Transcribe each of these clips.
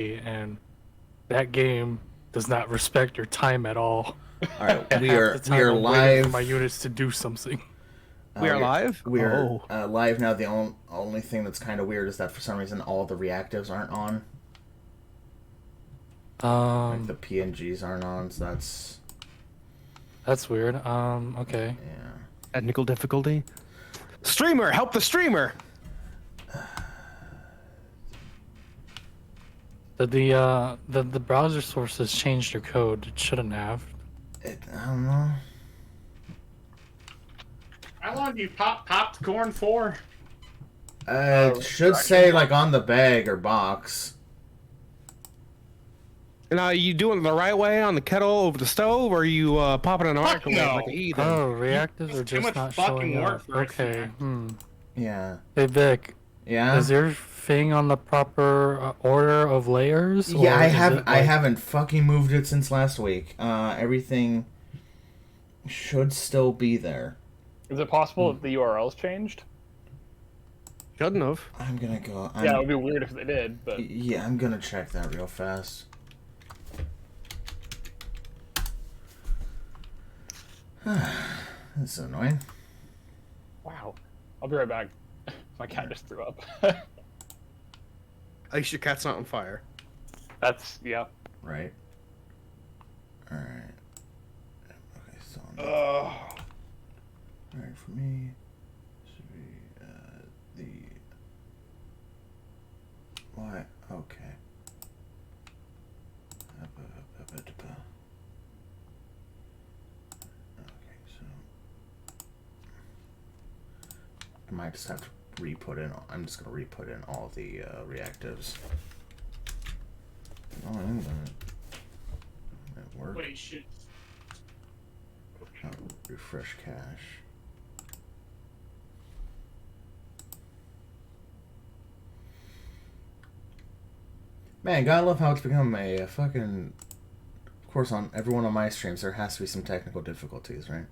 and that game does not respect your time at all. All right, And we half are the time I'm waiting live. for my units to do something. We are live? We are Oh. live now. The only thing that's kind of weird is that for some reason all the reactives aren't on. Like the PNGs aren't on, so that's weird. Okay. Yeah. Technical difficulty. Streamer, help the streamer! Did the browser sources change their code? It shouldn't have. I don't know. How long do you popped corn for? It should say like on the bag or box. Now, you doing it the right way on the kettle over the stove, or are you popping it in a microwave no. like a heathen? Oh, reactives are too just much not fucking showing work up. for it, Okay. man. Yeah. Hey Vic, Yeah. is your thing on the proper order of layers? Yeah, or I is have. it, like... I haven't fucking moved it since last week. Everything should still be there. Is it possible that the URL's changed? Shouldn't have. I'm gonna go. Yeah, it would be weird if they did, but... Yeah, I'm gonna check that real fast. This is annoying. Wow. I'll be right back. My cat just threw up. At least your cat's not on fire. That's, yeah. Right. Alright. Okay, so... Alright, for me... Should be, the... Why? Okay. Okay, so... I might just have to re-put in... I'm just gonna re-put in all the reactives. Oh, I am gonna... That work. Wait, shit. Refresh cache. Man, gotta love how it's become a fucking... Of course, on everyone on my streams, there has to be some technical difficulties, right?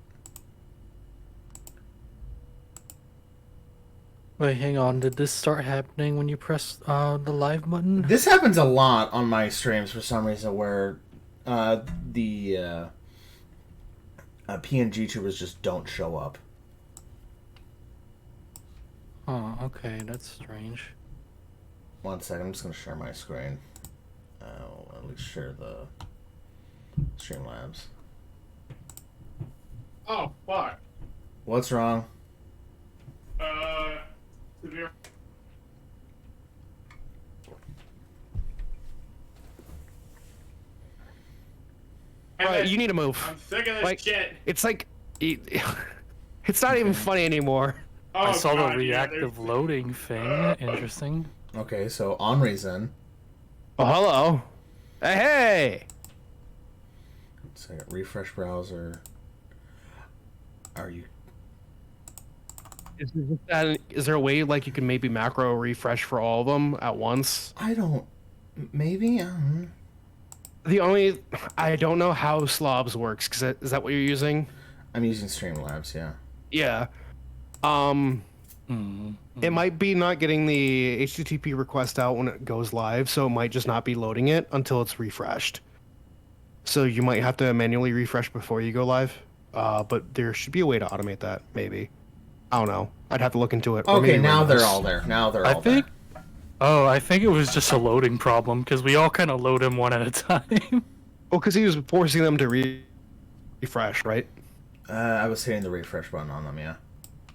Wait, hang on. Did this start happening when you press the live button? This happens a lot on my streams for some reason, where the PNG tubers just don't show up. Oh, okay. That's strange. 1 second, I'm just gonna share my screen. I'll at least share the Streamlabs. Oh, fuck. What's wrong? Severe. Right, you need to move. I'm sick of this Like, shit. it's like... It's not even funny anymore. Oh, I saw God, the yeah, reactive loading thing. Interesting. Okay, so on reason. Oh, hello. Hey, hey! So I got refresh browser. Are you... Is there a way like you can maybe macro refresh for all of them at once? I don't... Maybe? I don't know how Slobs works, because is that what you're using? I'm using Streamlabs, yeah. Yeah. It might be not getting the HTTP request out when it goes live, so it might just not be loading it until it's refreshed. So you might have to manually refresh before you go live. But there should be a way to automate that, maybe. I don't know. I'd have to look into it. Or Okay, maybe now run they're this. all there. Now they're I all think. there. Oh, I think it was just a loading problem because we all kind of load him one at a time. Well, because he was forcing them to refresh, right? I was hitting the refresh button on them, yeah.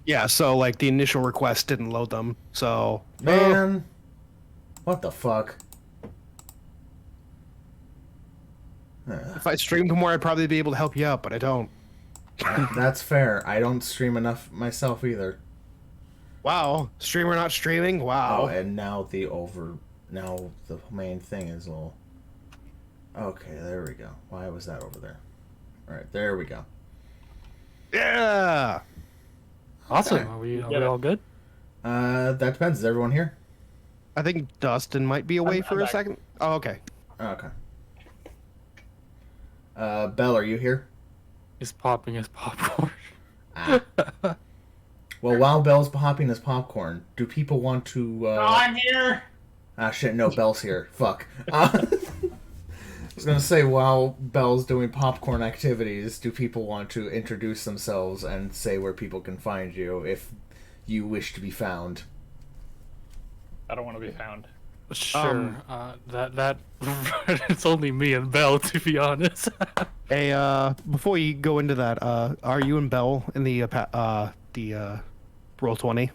Yeah, so like the initial request didn't load them, so... Man! What the fuck? If I streamed more, I'd probably be able to help you out, but I don't. That's fair. I don't stream enough myself either. Wow. Streamer not streaming? Wow. Oh, and now now the main thing is a little... Okay, there we go. Why was that over there? Alright, there we go. Yeah! Awesome. Okay. Are we all good? That depends. Is everyone here? I think Dustin might be away for I'm a back. second. Oh, okay. Okay. Belle, are you here? He's popping his popcorn. Ah. Well, while Belle's popping his popcorn, do people want to... No, I'm here. Ah, shit, no, Belle's here. Fuck. I was gonna say, while Belle's doing popcorn activities, do people want to introduce themselves and say where people can find you if you wish to be found? I don't want to be found. Sure. That it's only me and Belle, to be honest. Hey, before you go into that, are you and Bell in the roll 20?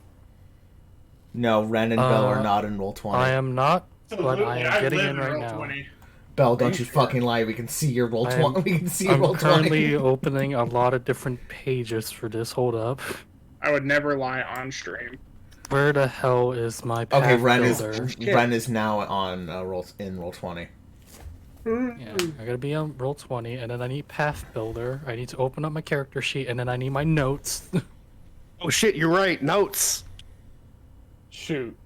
No, Ren and Belle are not in roll 20. I am not, but Absolutely, I am getting live in right roll now. 20. Belle, don't you fucking lie. We can see your roll 20. We can see your I'm roll 20. currently opening a lot of different pages for this. Hold up. I would never lie on stream. Where the hell is my path Okay, Ren builder? is now on roll 20. Yeah, I gotta be on roll 20, and then I need path builder. I need to open up my character sheet, and then I need my notes. Oh shit, you're right. Notes. Shoot.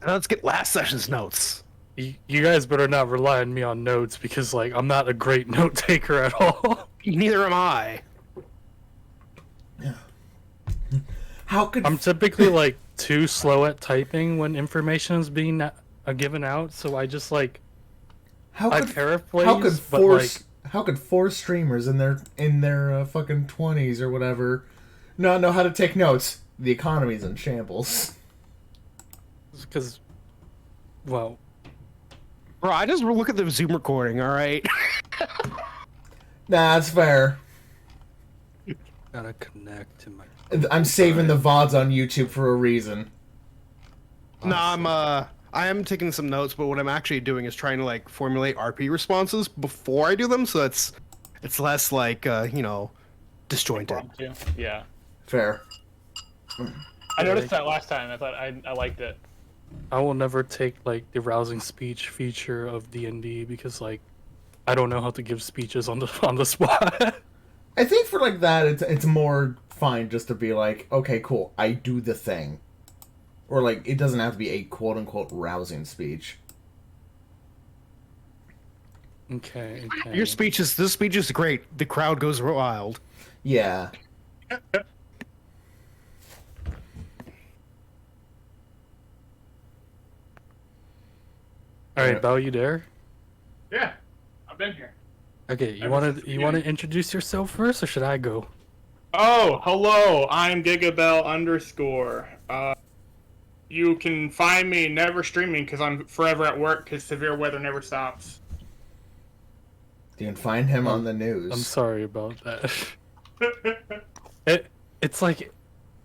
Now let's get last session's notes. You guys better not rely on me on notes because, like, I'm not a great note taker at all. Neither am I. How could I'm typically like too slow at typing when information is being given out, so I just like how I could paraphrase. how could but four like how could 4 streamers in their fucking 20s or whatever not know how to take notes? The economy's in shambles. because, well, Bro, I just look at the Zoom recording, alright? Nah, that's fair. gotta connect to my. I'm saving the VODs on YouTube for a reason. No, I am taking some notes, but what I'm actually doing is trying to like formulate RP responses before I do them, so it's less like disjointed. Impromptu. Yeah. Fair. I noticed that last time. I thought I liked it. I will never take like the rousing speech feature of D&D because like I don't know how to give speeches on the spot. I think for like that, it's more fine just to be like, okay, cool, I do the thing. Or like, it doesn't have to be a quote-unquote rousing speech. Okay. This speech is great. The crowd goes wild. Yeah. All right, Bao, you there? Yeah, I've been here. Okay, you Ever want since the to beginning. introduce yourself first, or should I go? Oh, hello. I'm Gigabell _. You can find me never streaming because I'm forever at work because severe weather never stops. You can find him on the news. I'm sorry about that. It's like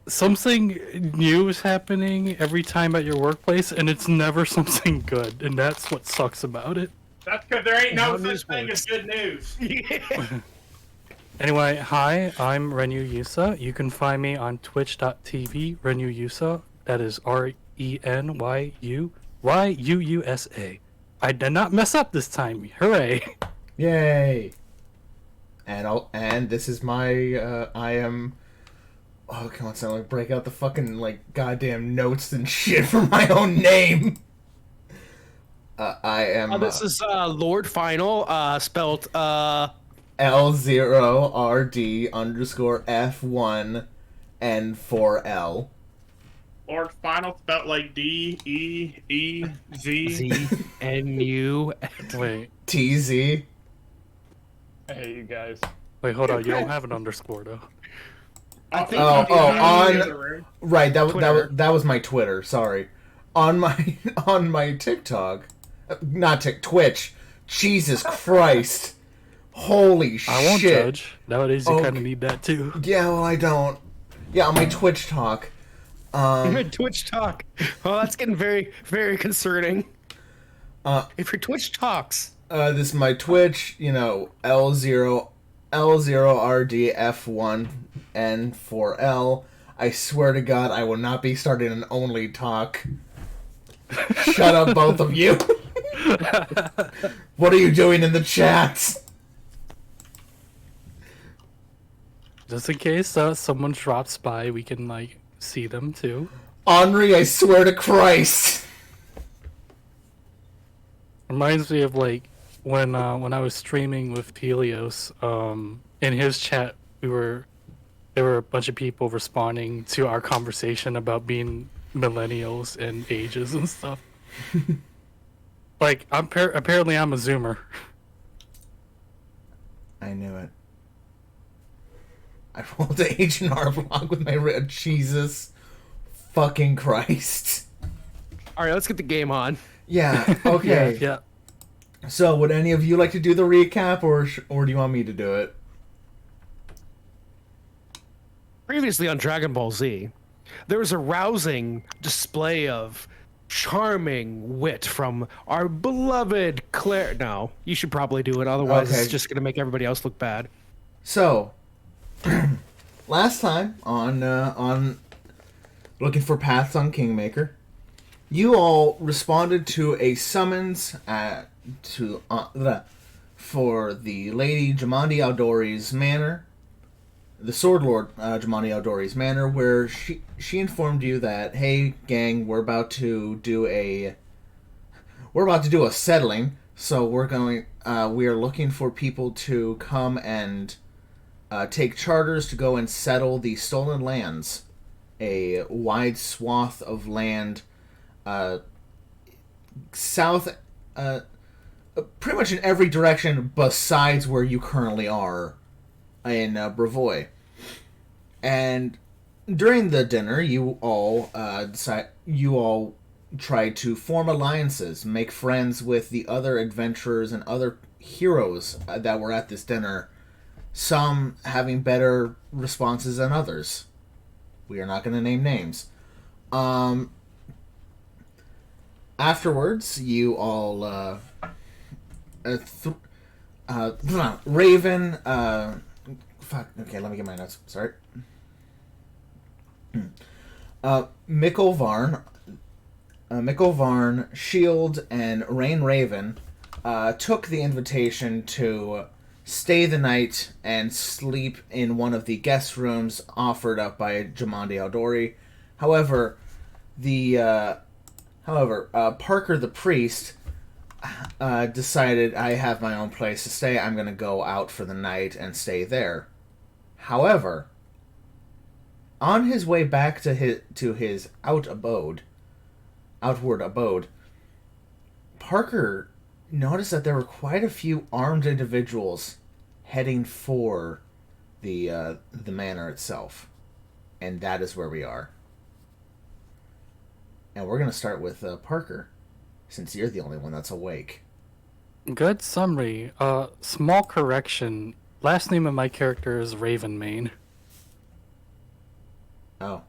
something new is happening every time at your workplace, and it's never something good, and that's what sucks about it. That's because there ain't no How such news thing works. as good news. Anyway, hi, I'm Renu Yusa. You can find me on twitch.tv, Renu Yusa. That is RENYUYUUSA. I did not mess up this time. Hooray! Yay! And this is my I am. Oh, come on, sound like break out the fucking like goddamn notes and shit for my own name. I am This is Lord Final, spelt L0RD_F1 N4L. Lord Final spelled like DEEZ. ZNU. Wait, TZ. Hey, you guys. hold on. You don't have an underscore, though. I think Oh, he's in the on- other room. Right, Twitter. that was my Twitter. Sorry, on my TikTok, not Twitch. Jesus Christ, holy shit! I won't judge. Nowadays, you Okay. kind of need that too. Yeah, well, I don't. Yeah, on my Twitch talk. Twitch talk. Oh, that's getting very, very concerning. If your Twitch talks. This is my Twitch. L0RDF1 N4L. I swear to God, I will not be starting an only talk. Shut up, both of you. What are you doing in the chat? Just in case someone drops by, we can like see them too. Henri, I swear to Christ. Reminds me of like when I was streaming with Helios. In his chat, there were a bunch of people responding to our conversation about being millennials and ages and stuff. Like, apparently I'm a Zoomer. I knew it. I rolled the H&R block with my red. Jesus fucking Christ. All right, let's get the game on. Yeah, okay. Yeah. So, would any of you like to do the recap, or do you want me to do it? Previously on Dragon Ball Z, there was a rousing display of charming wit from our beloved Claire. No, you should probably do it, otherwise Okay. it's just going to make everybody else look bad. So, last time on Looking for Paths on Kingmaker, you all responded to a summons for the Lady Jamandi Aldori's manor, the Sword Lord Jamandi Aldori's manor, where she informed you that, hey gang, we're about to do a settling, so we are looking for people to come and take charters to go and settle the stolen lands, a wide swath of land south, pretty much in every direction besides where you currently are in Brevoy. And during the dinner, you all tried to form alliances, make friends with the other adventurers and other heroes that were at this dinner, some having better responses than others. We are not going to name names. Afterwards, you all Raven, fuck, okay, let me get my notes, sorry. Mikkel Varn, Shield, and Rain Raven took the invitation to stay the night and sleep in one of the guest rooms offered up by Jamandi Aldori. However, Parker the priest decided, I have my own place to stay, I'm going to go out for the night and stay there. However, on his way back to his outward abode, Parker noticed that there were quite a few armed individuals heading for the manor itself, and that is where we are. And we're gonna start with Parker, since you're the only one that's awake. Good summary. Small correction. Last name of my character is Ravenmane. Oh.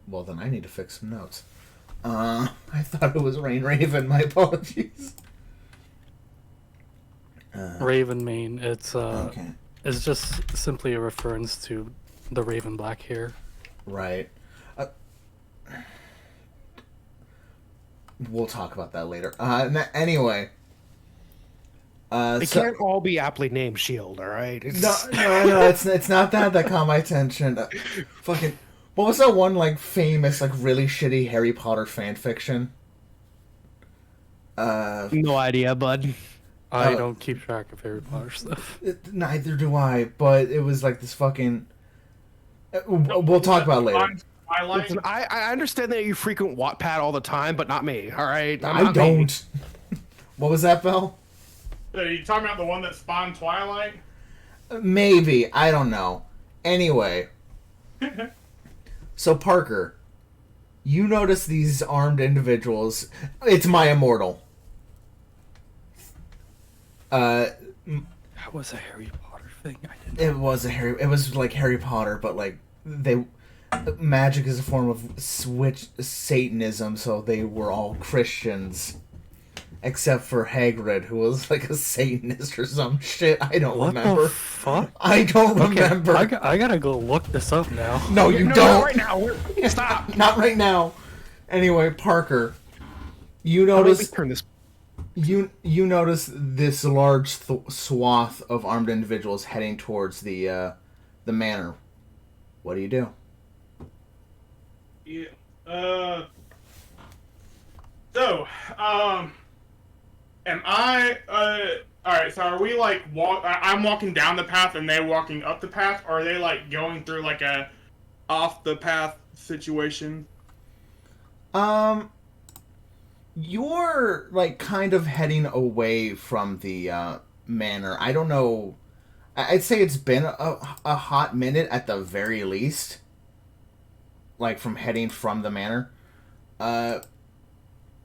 Well, then I need to fix some notes. I thought it was Rain Raven. My apologies. Ravenmane. It's Okay. It's just simply a reference to the raven black hair. Right. We'll talk about that later. Anyway. They can't all be aptly named Shield, all right? No, it's not that caught my attention. Fucking, what was that one famous really shitty Harry Potter fan fiction? No idea, bud. I don't keep track of Harry Potter stuff. Neither do I. But it was this fucking. We'll talk about it later. Listen, I understand that you frequent Wattpad all the time, but not me, all right? I don't. What was that, Belle? Are you talking about the one that spawned Twilight? Maybe. I don't know. Anyway. So, Parker, you notice these armed individuals. It's my immortal. That was a Harry Potter thing. I didn't. It was like Harry Potter, but magic is a form of Satanism, so they were all Christians. Except for Hagrid, who was a Satanist or some shit. I don't remember. What the fuck? I don't remember. I gotta go look this up now. No, you No, don't. not right now. Stop. Not right now. Anyway, Parker, you How do we notice turn this? you notice this large swath of armed individuals heading towards the manor. What do you do? Yeah. Am I, alright, so are we I'm walking down the path and they're walking up the path, or are they going through a off the path situation? You're like kind of heading away from the manor. I don't know. I'd say it's been a hot minute at the very least. Like from heading from the manor. No,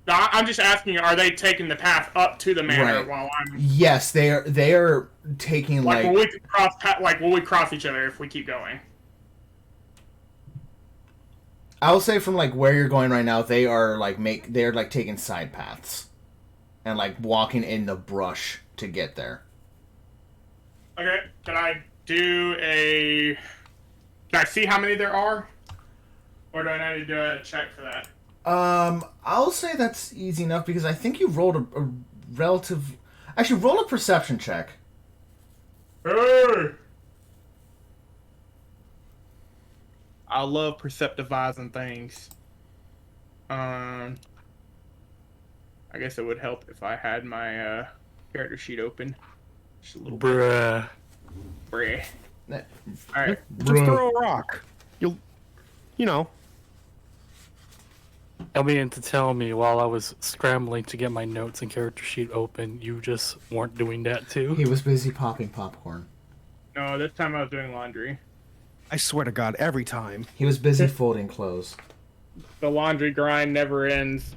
I'm just asking, are they taking the path up to the manor Right. while I'm Yes, they are. They are taking like, like. will we cross each other if we keep going? I'll say from like where you're going right now, they are like they're like taking side paths, and like walking in the brush to get there. Okay, can I see how many there are? Or do I need to do a check for that? I'll say that's easy enough because I think you rolled a relative. Actually, roll a perception check. Hey! I love perceptivizing things. I guess it would help if I had my character sheet open. Just a little Bruh. bit. Alright. Just throw a rock. You know. I mean, to tell me while I was scrambling to get my notes and character sheet open, you just weren't doing that too? He was busy popping popcorn. No, this time I was doing laundry. I swear to God, every time. He was busy folding clothes. The laundry grind never ends.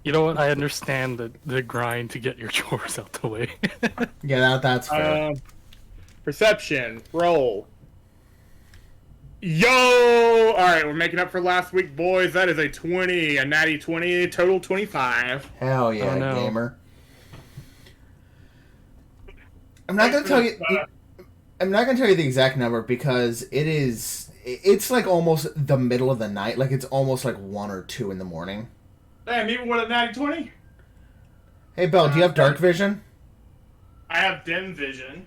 You know what? I understand the grind to get your chores out the way. Yeah, that's fair. Perception. Roll. Yo! Alright, we're making up for last week, boys. That is a 20. A natty 20. Total 25. Hell yeah, Oh, no. gamer. I'm not gonna tell you. I'm not gonna tell you the exact number because it's like almost the middle of the night. Like it's almost like 1 or 2 in the morning. Damn, even with a natty 20? Hey Belle, do you have dark vision? I have dim vision.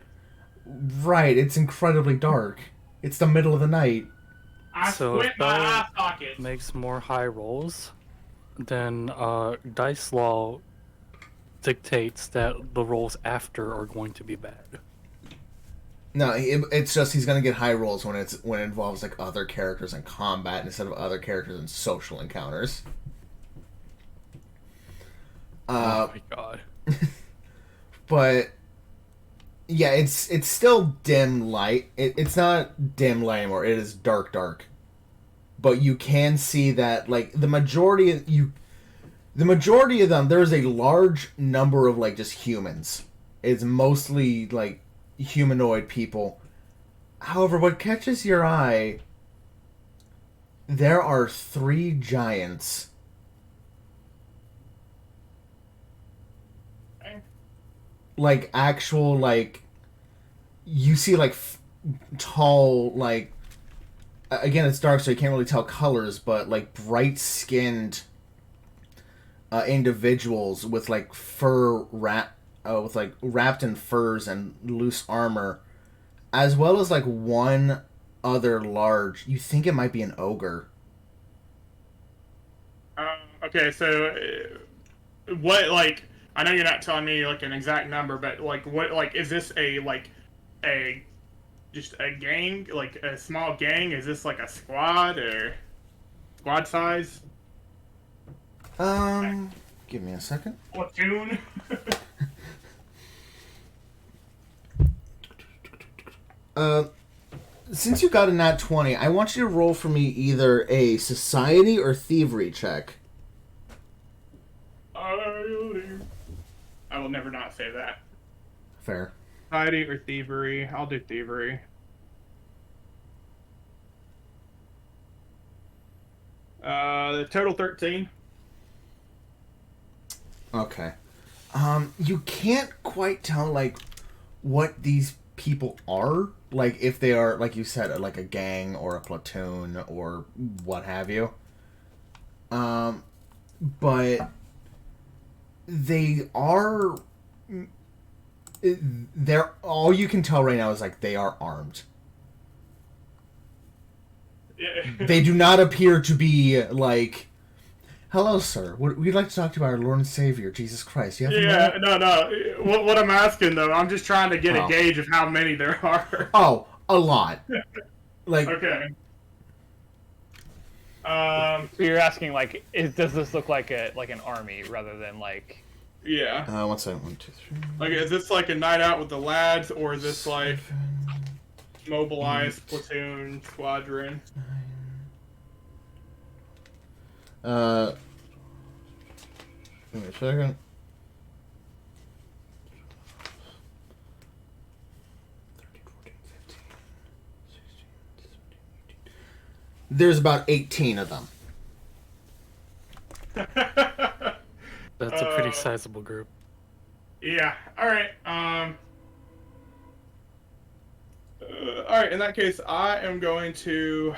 Right, it's incredibly dark. It's the middle of the night. I So squint if my Belle eye sockets. makes more high rolls, then dice law dictates that the rolls after are going to be bad. No, it's just he's gonna get high rolls when it involves like other characters in combat instead of other characters in social encounters. Oh my god. But yeah, it's still dim light. It's not dim light anymore. It is dark. But you can see that like the majority of them, there is a large number of like just humans. It's mostly like humanoid people. However, what catches your eye, there are 3 giants. Like actual like you see like tall like again it's dark so you can't really tell colors, but like bright skinned individuals with like with like wrapped in furs and loose armor, as well as like one other large, you think it might be an ogre. Okay, so what, like, I know you're not telling me like an exact number, but like what, like, is this just a gang, like a small gang? Is this like a squad or squad size? Give me a second. Platoon? Since you got a nat 20, I want you to roll for me either a society or thievery check. I will never not say that. Fair. Society or thievery? I'll do thievery. The total 13. Okay. You can't quite tell, like, what these people are. Like, if they are, like you said, like a gang or a platoon or what have you. But they are... all you can tell right now is, like, they are armed. Yeah. They do not appear to be, like... Hello, sir. We'd like to talk to you about our Lord and Savior, Jesus Christ. You have a minute? No. What I'm asking, though, I'm just trying to get Oh. a gauge of how many there are. Oh, a lot. Like, Okay. So you're asking like, does this look like an army rather than like? Yeah. 1 second. 1, 2, 3. Like, is this like a night out with the lads, or is this like mobilized platoon squadron? Give me a second. 13, 14, 15, 16, 17, 18. There's about 18 of them. That's a pretty sizable group. Yeah. All right. All right. In that case, I'm going to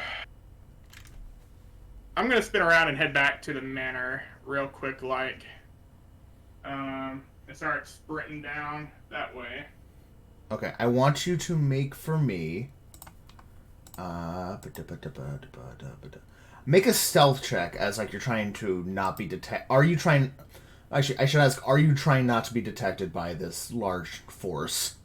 spin around and head back to the manor real quick, like, and start sprinting down that way. Okay, I want you to make for me. Make a stealth check as like you're trying to not be detected. Are you trying? Actually, I should ask. Are you trying not to be detected by this large force?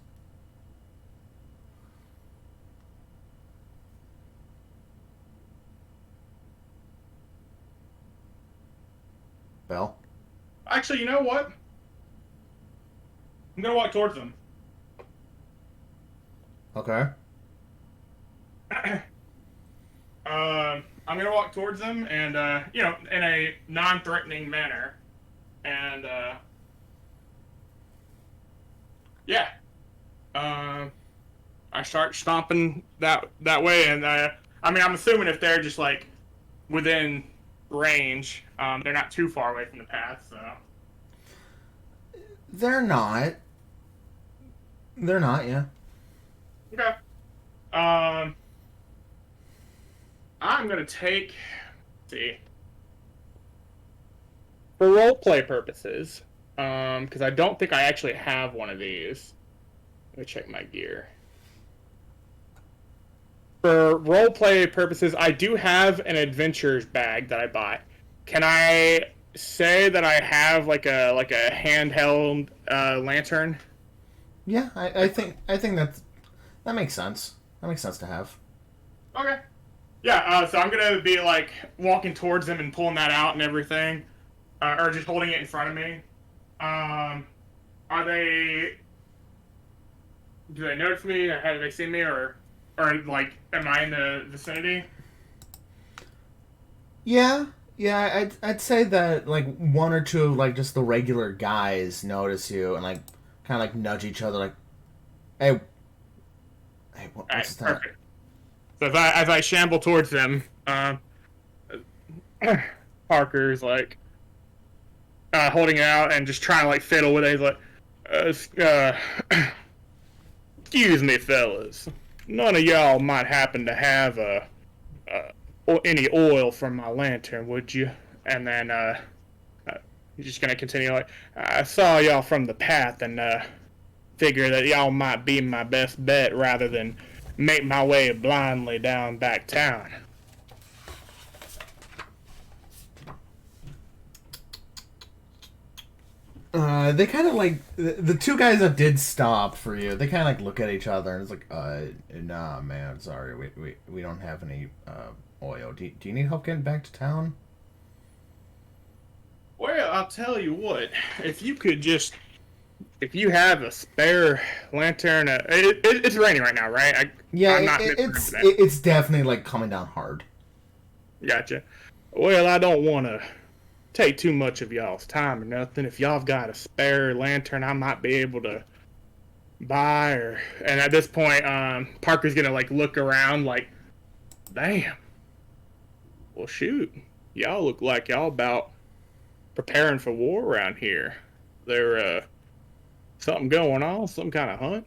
Bell? Actually, you know what? I'm gonna walk towards them. Okay. I'm gonna walk towards them, and in a non-threatening manner, and yeah. I start stomping that way, and I'm assuming if they're just like within range, they're not too far away from the path, so. They're not. They're not, yeah. Okay. I'm gonna take. Let's see. For roleplay purposes, because I don't think I actually have one of these. Let me check my gear. For roleplay purposes, I do have an adventures bag that I bought. Can I say that I have like a handheld lantern? Yeah, I think that makes sense. That makes sense to have. Okay. Yeah, so I'm gonna be like walking towards them and pulling that out and everything, or just holding it in front of me. Are they? Do they notice me? Or have they seen me? Or like, am I in the vicinity? Yeah, I'd say that like one or two of like just the regular guys notice you and like kind of like nudge each other like, hey, what's that? Perfect. So as I shamble towards them, Parker's like holding it out and just trying to like fiddle with it. He's like, excuse me, fellas. None of y'all might happen to have any oil from my lantern, would you? And then he's just gonna continue like, I saw y'all from the path and figure that y'all might be my best bet rather than make my way blindly down back town. They kind of like the two guys that did stop for you. They kind of like look at each other and it's like, nah, man, sorry, we don't have any oil. Do you need help getting back to town? Well, I'll tell you what. If you have a spare lantern, it's raining right now, right? It's definitely like coming down hard. Gotcha. Well, I don't want to take too much of y'all's time or nothing. If y'all have got a spare lantern, I might be able to buy and at this point, Parker's gonna like look around like, damn. Well, shoot. Y'all look like y'all about preparing for war around here. There, something going on? Some kind of hunt?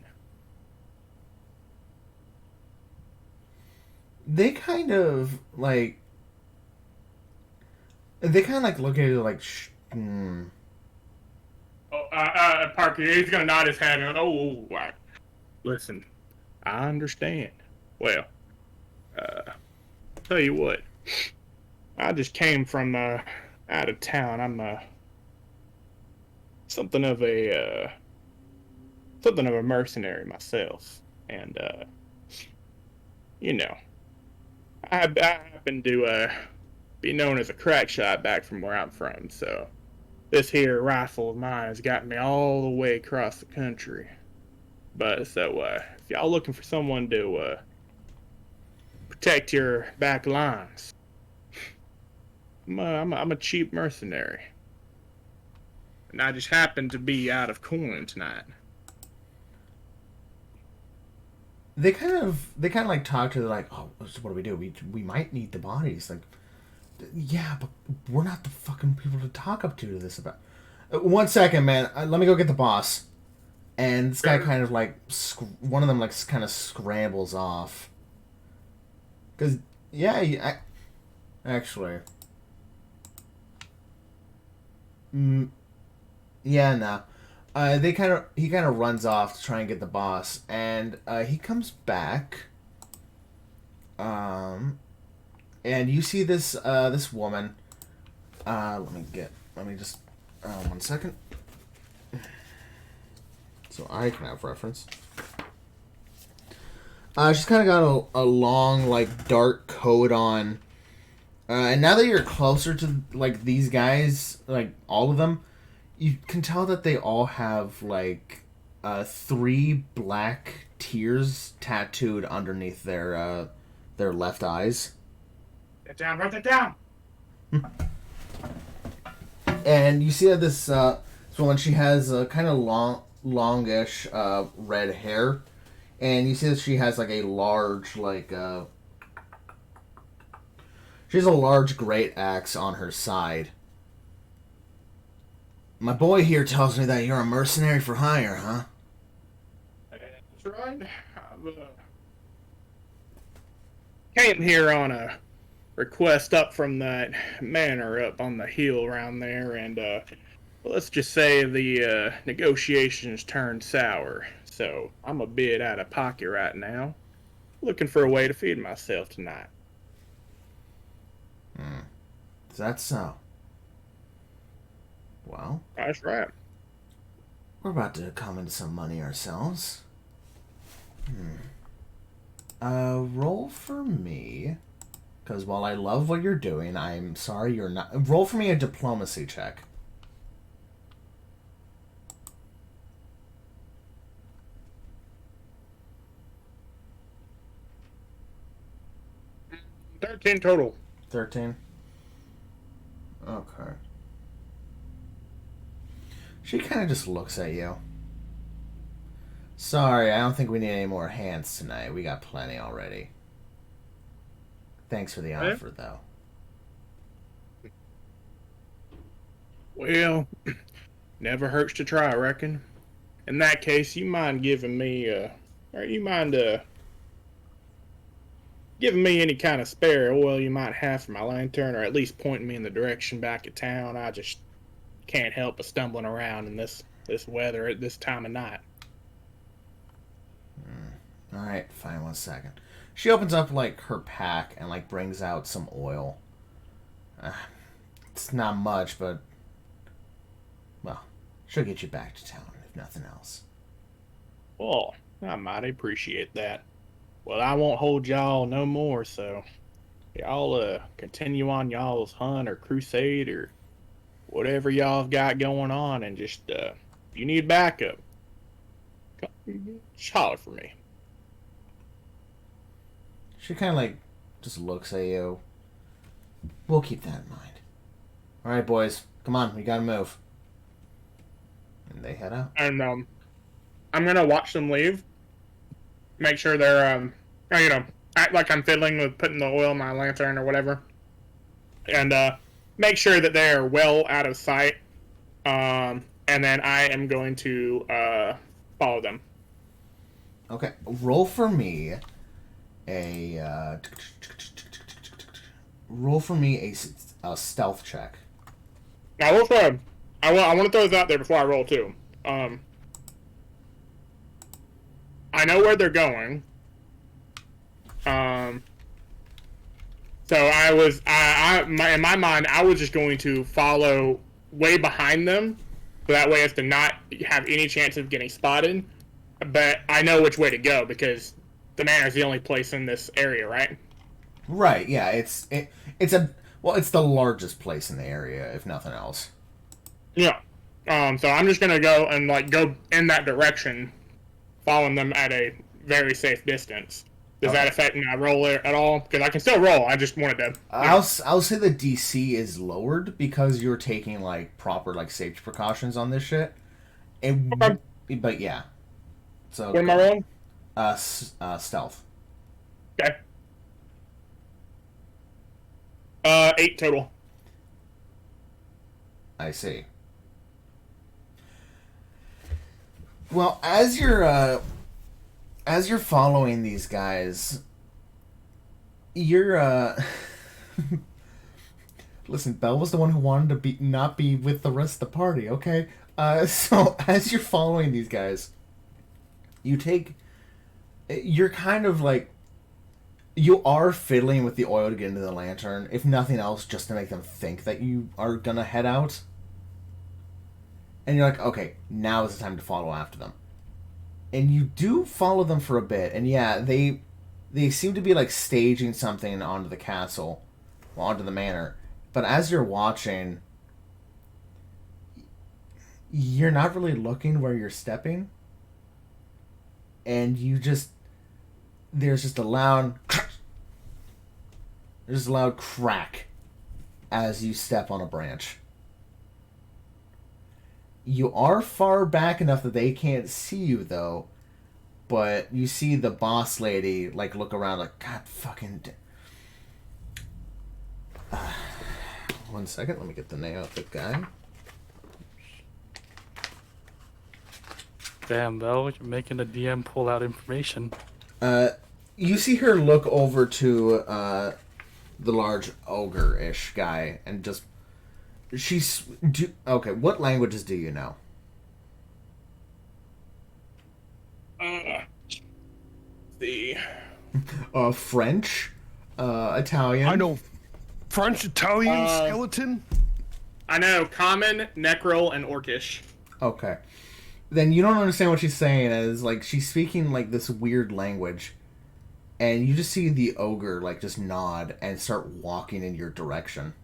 They kind of like look at you like, Parker, he's gonna nod his head and listen, I understand. Well, tell you what, I just came from out of town. I'm something of a mercenary myself, and I happen to be known as a crack shot back from where I'm from. So this here rifle of mine has gotten me all the way across the country. But so if y'all looking for someone to protect your back lines, I'm a cheap mercenary, and I just happen to be out of coin tonight. They kind of like talk to her like, oh, so what do we do? We might need the bodies. Like, yeah, but we're not the fucking people to talk up to this about. 1 second, man. Let me go get the boss. And this guy kind of like one of them like kind of scrambles off. Cause yeah, actually, yeah, no. He kind of runs off to try and get the boss, and he comes back. And you see this woman. Let me just 1 second, so I can have reference. She's kind of got a long like dark coat on, and now that you're closer to like these guys, like all of them. You can tell that they all have like 3 black tears tattooed underneath their left eyes. Get down, write that down. And you see that this woman, she has a kind of longish red hair, and you see that she has like a large she has a large great axe on her side. My boy here tells me that you're a mercenary for hire, huh? That's right. Came here on a request up from that manor up on the hill around there, and let's just say the negotiations turned sour. So I'm a bit out of pocket right now. Looking for a way to feed myself tonight. Is that so? Well, That's right. we're about to come into some money ourselves. Roll for me. Because while I love what you're doing, I'm sorry you're not... Roll for me a diplomacy check. $13 total. 13? Okay. She kind of just looks at you. Sorry, I don't think we need any more hands tonight. We got plenty already. Thanks for the offer, though. Well, never hurts to try, I reckon. In that case, you mind giving me, giving me any kind of spare oil you might have for my lantern, or at least pointing me in the direction back of town? I just can't help but stumbling around in this weather at this time of night. Alright, fine, 1 second. She opens up, like, her pack and, like, brings out some oil. It's not much, but... Well, she'll get you back to town, if nothing else. Well, I might appreciate that. Well, I won't hold y'all no more, so... Y'all, continue on y'all's hunt or crusade or... whatever y'all have got going on, and just, if you need backup, just holler for me. She kind of, like, just looks at you. We'll keep that in mind. Alright, boys. Come on, we gotta move. And they head out. And, I'm gonna watch them leave. Make sure they're, act like I'm fiddling with putting the oil in my lantern or whatever. And, make sure that they are well out of sight. And then I am going to, follow them. Okay, roll for me a stealth check. Now, I will throw. I want to throw this out there before I roll too. I know where they're going. So in my mind, I was just going to follow way behind them, so that way as to not have any chance of getting spotted. But I know which way to go because the manor is the only place in this area, right? Right, yeah, it's Well, it's the largest place in the area, if nothing else. Yeah. So I'm just gonna go and like go in that direction, following them at a very safe distance. Does Okay. that affect my roll at all? Because I can still roll. I just wanted to. I'll say the DC is lowered because you're taking like proper like safety precautions on this shit. Okay. But yeah. So What am I rolling? Stealth. Okay. 8 total. I see. Well, as you're following these guys, you're listen, Belle was the one who wanted to not be with the rest of the party, okay? So as you're following these guys, you're kind of like, you are fiddling with the oil to get into the lantern, if nothing else, just to make them think that you are gonna head out. And you're like, okay, now is the time to follow after them. And you do follow them for a bit, and yeah, they seem to be like staging something onto the castle, well, onto the manor. But as you're watching, you're not really looking where you're stepping, and there's just a loud crack as you step on a branch. You are far back enough that they can't see you, though. But you see the boss lady, like, look around like, God fucking... 1 second, let me get the name of the guy. Damn, Belle, you're making the DM pull out information. You see her look over to the large ogre-ish guy and just... Okay, what languages do you know? The French, Italian. I know French, Italian, Uh, skeleton. I know Common, Necrol, and Orcish. Okay. Then you don't understand what she's saying, as like she's speaking like this weird language, and you just see the ogre like just nod and start walking in your direction.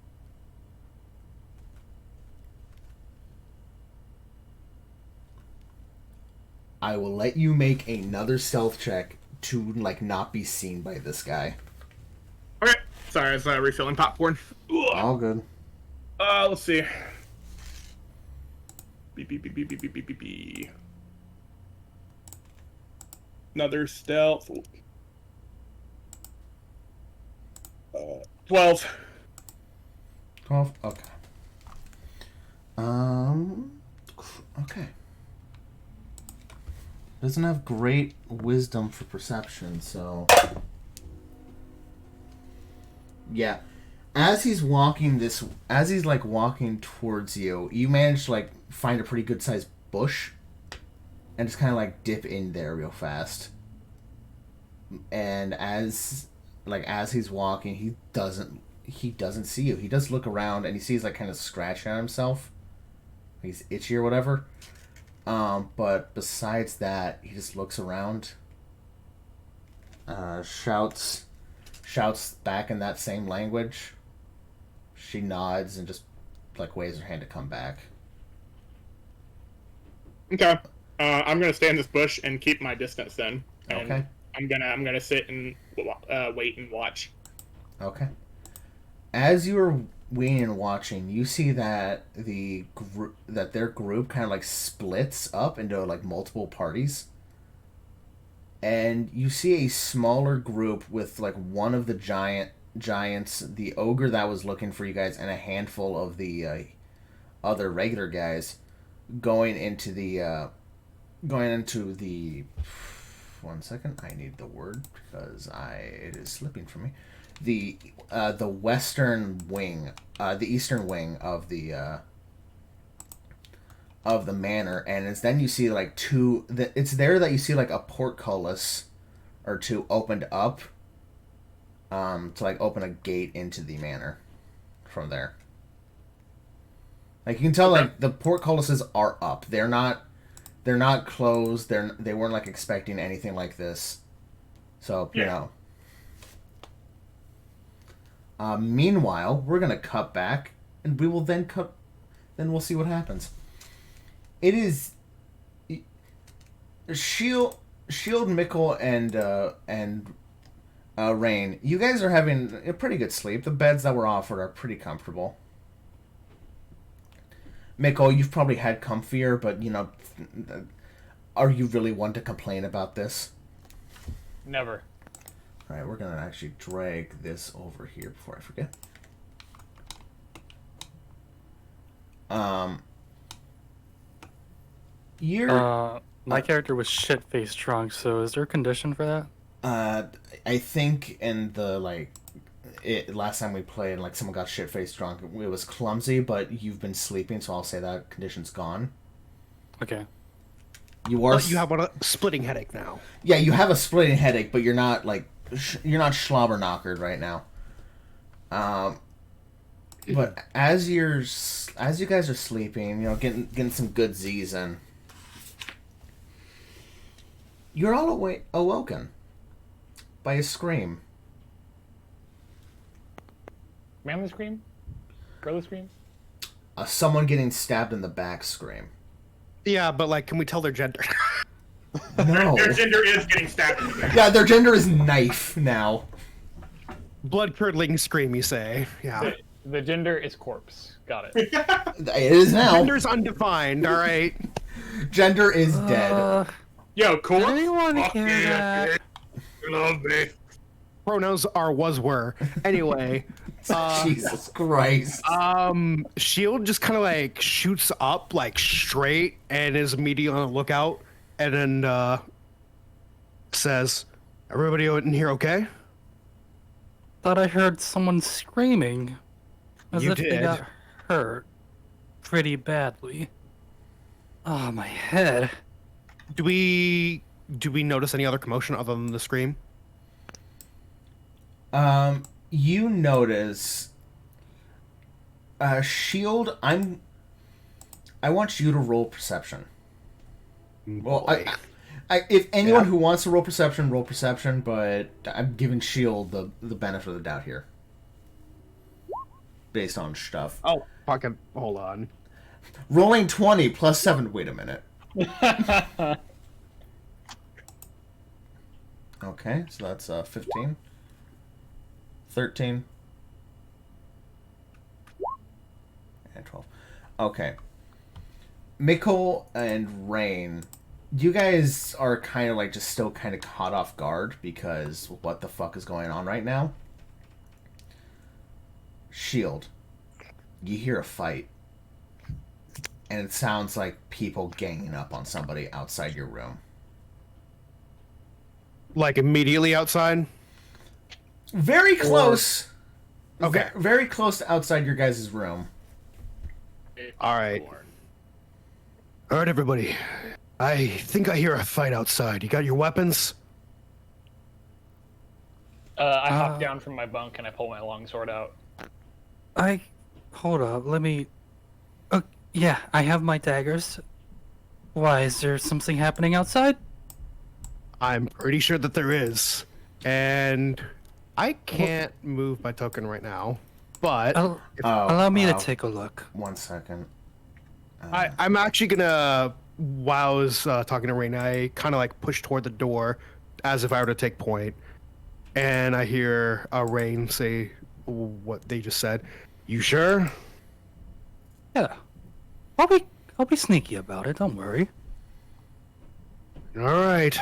I will let you make another stealth check to like not be seen by this guy. Okay. Sorry, I was refilling popcorn. All good. Let's see. Beep. Another stealth. 12. 12? Okay. Okay. Doesn't have great wisdom for perception, so... Yeah. As he's walking towards you, you manage to, like, find a pretty good-sized bush and just kind of, like, dip in there real fast. And as he's walking, he doesn't see you. He does look around, and he sees, like, kind of scratching at himself. He's itchy or whatever. But besides that, he just looks around, shouts back in that same language. She nods and just like waves her hand to come back. Okay. I'm gonna stay in this bush and keep my distance then. And Okay. I'm gonna sit and wait and watch. Okay. As you are waiting and watching, you see that their group kind of like splits up into like multiple parties. And you see a smaller group with like one of the giants, the ogre that was looking for you guys, and a handful of the other regular guys going into the 1 second, I need the word because it is slipping from me. The western wing, the eastern wing of the manor, and it's then you see like it's there that you see like a portcullis or two opened up to like open a gate into the manor from there. Like you can tell like the portcullises are up. They're not closed. They weren't like expecting anything like this. So, you know. Meanwhile, we're gonna cut back, and we will then cut. Then we'll see what happens. It is Shield, Mickle, and Rain. You guys are having a pretty good sleep. The beds that were offered are pretty comfortable. Mickle, you've probably had comfier, but are you really one to complain about this? Never. All right, we're gonna actually drag this over here before I forget. My character was shit-faced drunk, so is there a condition for that? I think in the last time we played, someone got shit-faced drunk. It was clumsy, but you've been sleeping, so I'll say that condition's gone. Okay. You are. But you have a splitting headache now. Yeah, you have a splitting headache, but you're not you're not slobber-knockered right now. But as you guys are sleeping, getting some good Z's in, you're all awoken by a scream. Manly scream? Girly scream? Someone getting stabbed in the back scream. Yeah, but can we tell their gender? No. Their gender is getting stabbed in the back. Yeah, their gender is knife now. Blood curdling scream, you say? Yeah. The gender is corpse. Got it. It is now. Gender's undefined. All right. Gender is dead. Yo, cool. Did anyone Fuck hear yeah, that? kid. You love me. Pronouns are was were. Anyway. Jesus Christ. Shield just kind of shoots up straight and is immediately on the lookout, and then says, "Everybody in here okay?" Thought I heard someone screaming. As You if they did. got hurt pretty badly. Oh, my head. Do we notice any other commotion other than the scream? You notice, Shield. I want you to roll perception. Well, if anyone who wants to roll perception, but I'm giving Shield the benefit of the doubt here, based on stuff. Oh, fucking hold on. Rolling 20 plus 7. Wait a minute. Okay, so that's 15. 13. And 12. Okay. Mikkel and Rain, you guys are kind of just still kind of caught off guard because what the fuck is going on right now? Shield, you hear a fight. And it sounds like people ganging up on somebody outside your room. Immediately outside? Very close. Okay. Very close to outside your guys' room. All right. All right, everybody. I think I hear a fight outside. You got your weapons? I hop down from my bunk and I pull my longsword out. Hold up, let me... Oh, yeah, I have my daggers. Why, is there something happening outside? I'm pretty sure that there is. And I can't move my token right now. But Allow me to take a look. 1 second. I'm actually gonna, while I was talking to Rain, I kind of push toward the door as if I were to take point. And I hear Rain say what they just said. You sure? Yeah. I'll be sneaky about it, don't worry. All right.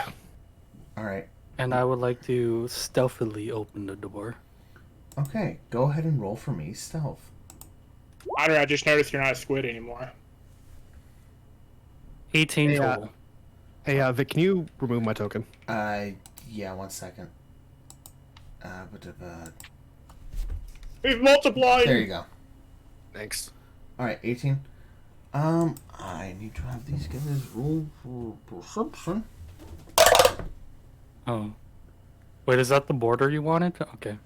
All right. And I would like to stealthily open the door. Okay, go ahead and roll for me, stealth. Otter, I just noticed you're not a squid anymore. 18 Hey, total. Hey, Vic, can you remove my token? Yeah, 1 second. We've multiplied! There you go. Thanks. All right, 18. I need to have these guys roll for perception. Oh. Wait, is that the border you wanted? Okay.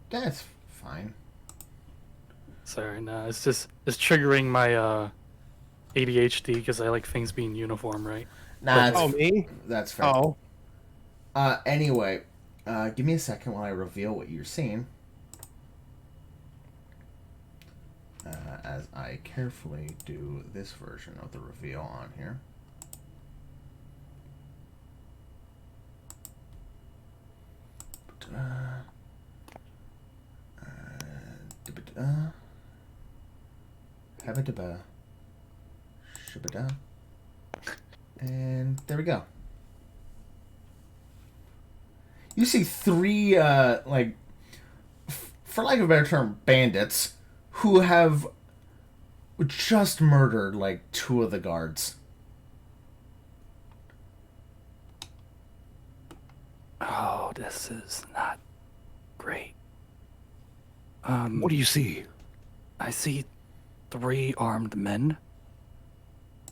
That's fine. Sorry, no, it's triggering my ADHD because I like things being uniform, right? Nah, Oh, me? that's fair. Oh. Anyway, Give me a second while I reveal what you're seeing. As I carefully do this version of the reveal on here. And there we go. You see three, like, for lack of a better term, bandits who have just murdered, like, 2 of the guards. Oh, this is not great. What do you see? I see 3 armed men,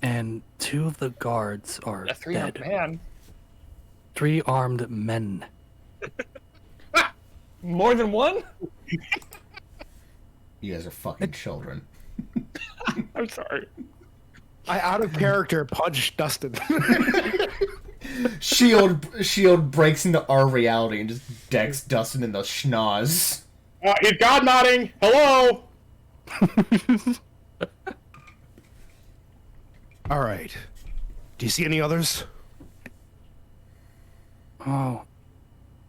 and 2 of the guards are A 3 dead. man. 3 armed men. More than one? You guys are fucking children. I'm sorry. I out of character punched Dustin. Shield breaks into our reality and just decks Dustin in the schnoz. Is God nodding? Hello? All right. Do you see any others? Oh,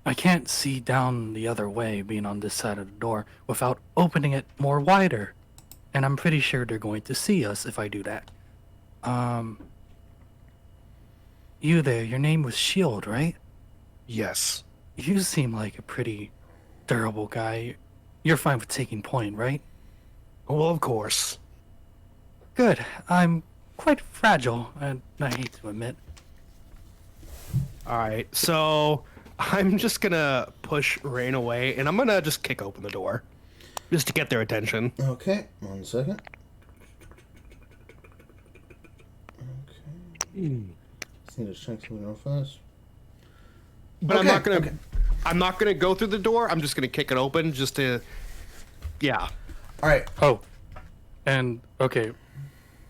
I can't see down the other way being on this side of the door without opening it more wider. And I'm pretty sure they're going to see us if I do that. You there, your name was Shield, right? Yes. You seem like a pretty durable guy. You're fine with taking point, right? Well, of course. Good. I'm quite fragile, and I hate to admit. All right. So I'm just gonna push Rain away, and I'm gonna just kick open the door, just to get their attention. Okay, 1 second. Okay. Just need to check something real fast. But Okay, I'm not gonna. okay. I'm not gonna go through the door. I'm just gonna kick it open, just to. Yeah. All right. Oh, and okay,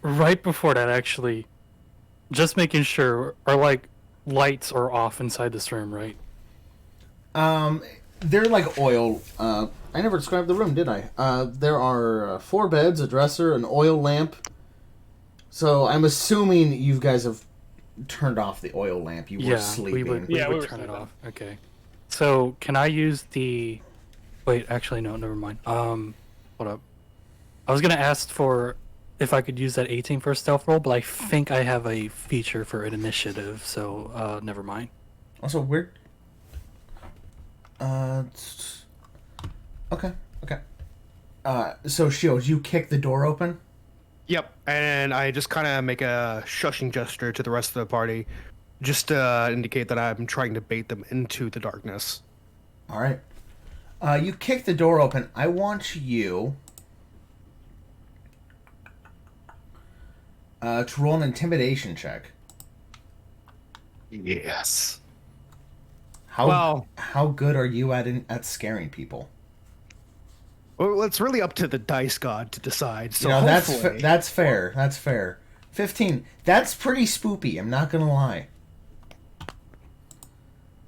right before that, actually, just making sure, are like lights are off inside this room, right? They're like oil. I never described the room, did I? There are 4 beds, a dresser, an oil lamp. So I'm assuming you guys have turned off the oil lamp. You were sleeping. we Yeah, would we were turn it sleeping. off. Okay. So can I use the? Wait, actually, no, never mind. Hold up. I was gonna ask for if I could use that 18 for a stealth roll, but I think I have a feature for an initiative, so never mind. Also, weird. Okay. So Shield, you kick the door open. Yep. And I just kind of make a shushing gesture to the rest of the party, just to indicate that I'm trying to bait them into the darkness. All right. You kick the door open. I want you to roll an intimidation check. Yes. How good are you at scaring people? Well, it's really up to the dice god to decide. So You know, hopefully, that's fair. That's fair. 15. That's pretty spoopy. I'm not gonna lie.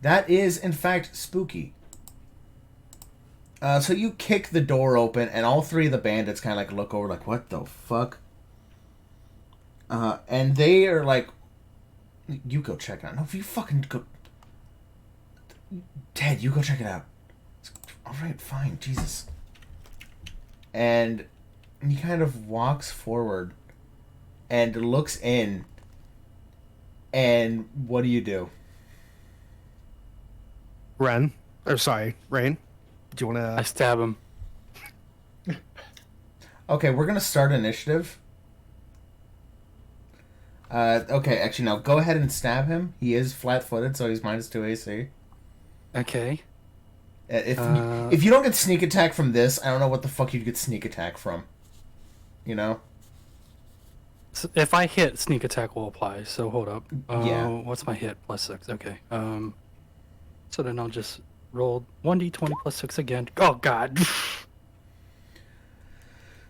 That is, in fact, spooky. So you kick the door open, and all 3 of the bandits kind of like look over, like, "What the fuck?" And they are like, "You go check it out." No, if you fucking go, Ted, you go check it out. All right, fine, Jesus. And he kind of walks forward and looks in. And what do you do? Rain. Do you want I to? stab him. Okay, we're gonna start initiative. Okay, actually, no. Go ahead and stab him. He is flat-footed, so he's -2 AC. Okay. If you don't get sneak attack from this, I don't know what the fuck you'd get sneak attack from. You know? So if I hit, sneak attack will apply. So hold up. Yeah. What's my hit? +6. Okay. So then I'll just roll 1d20 +6 again. Oh God.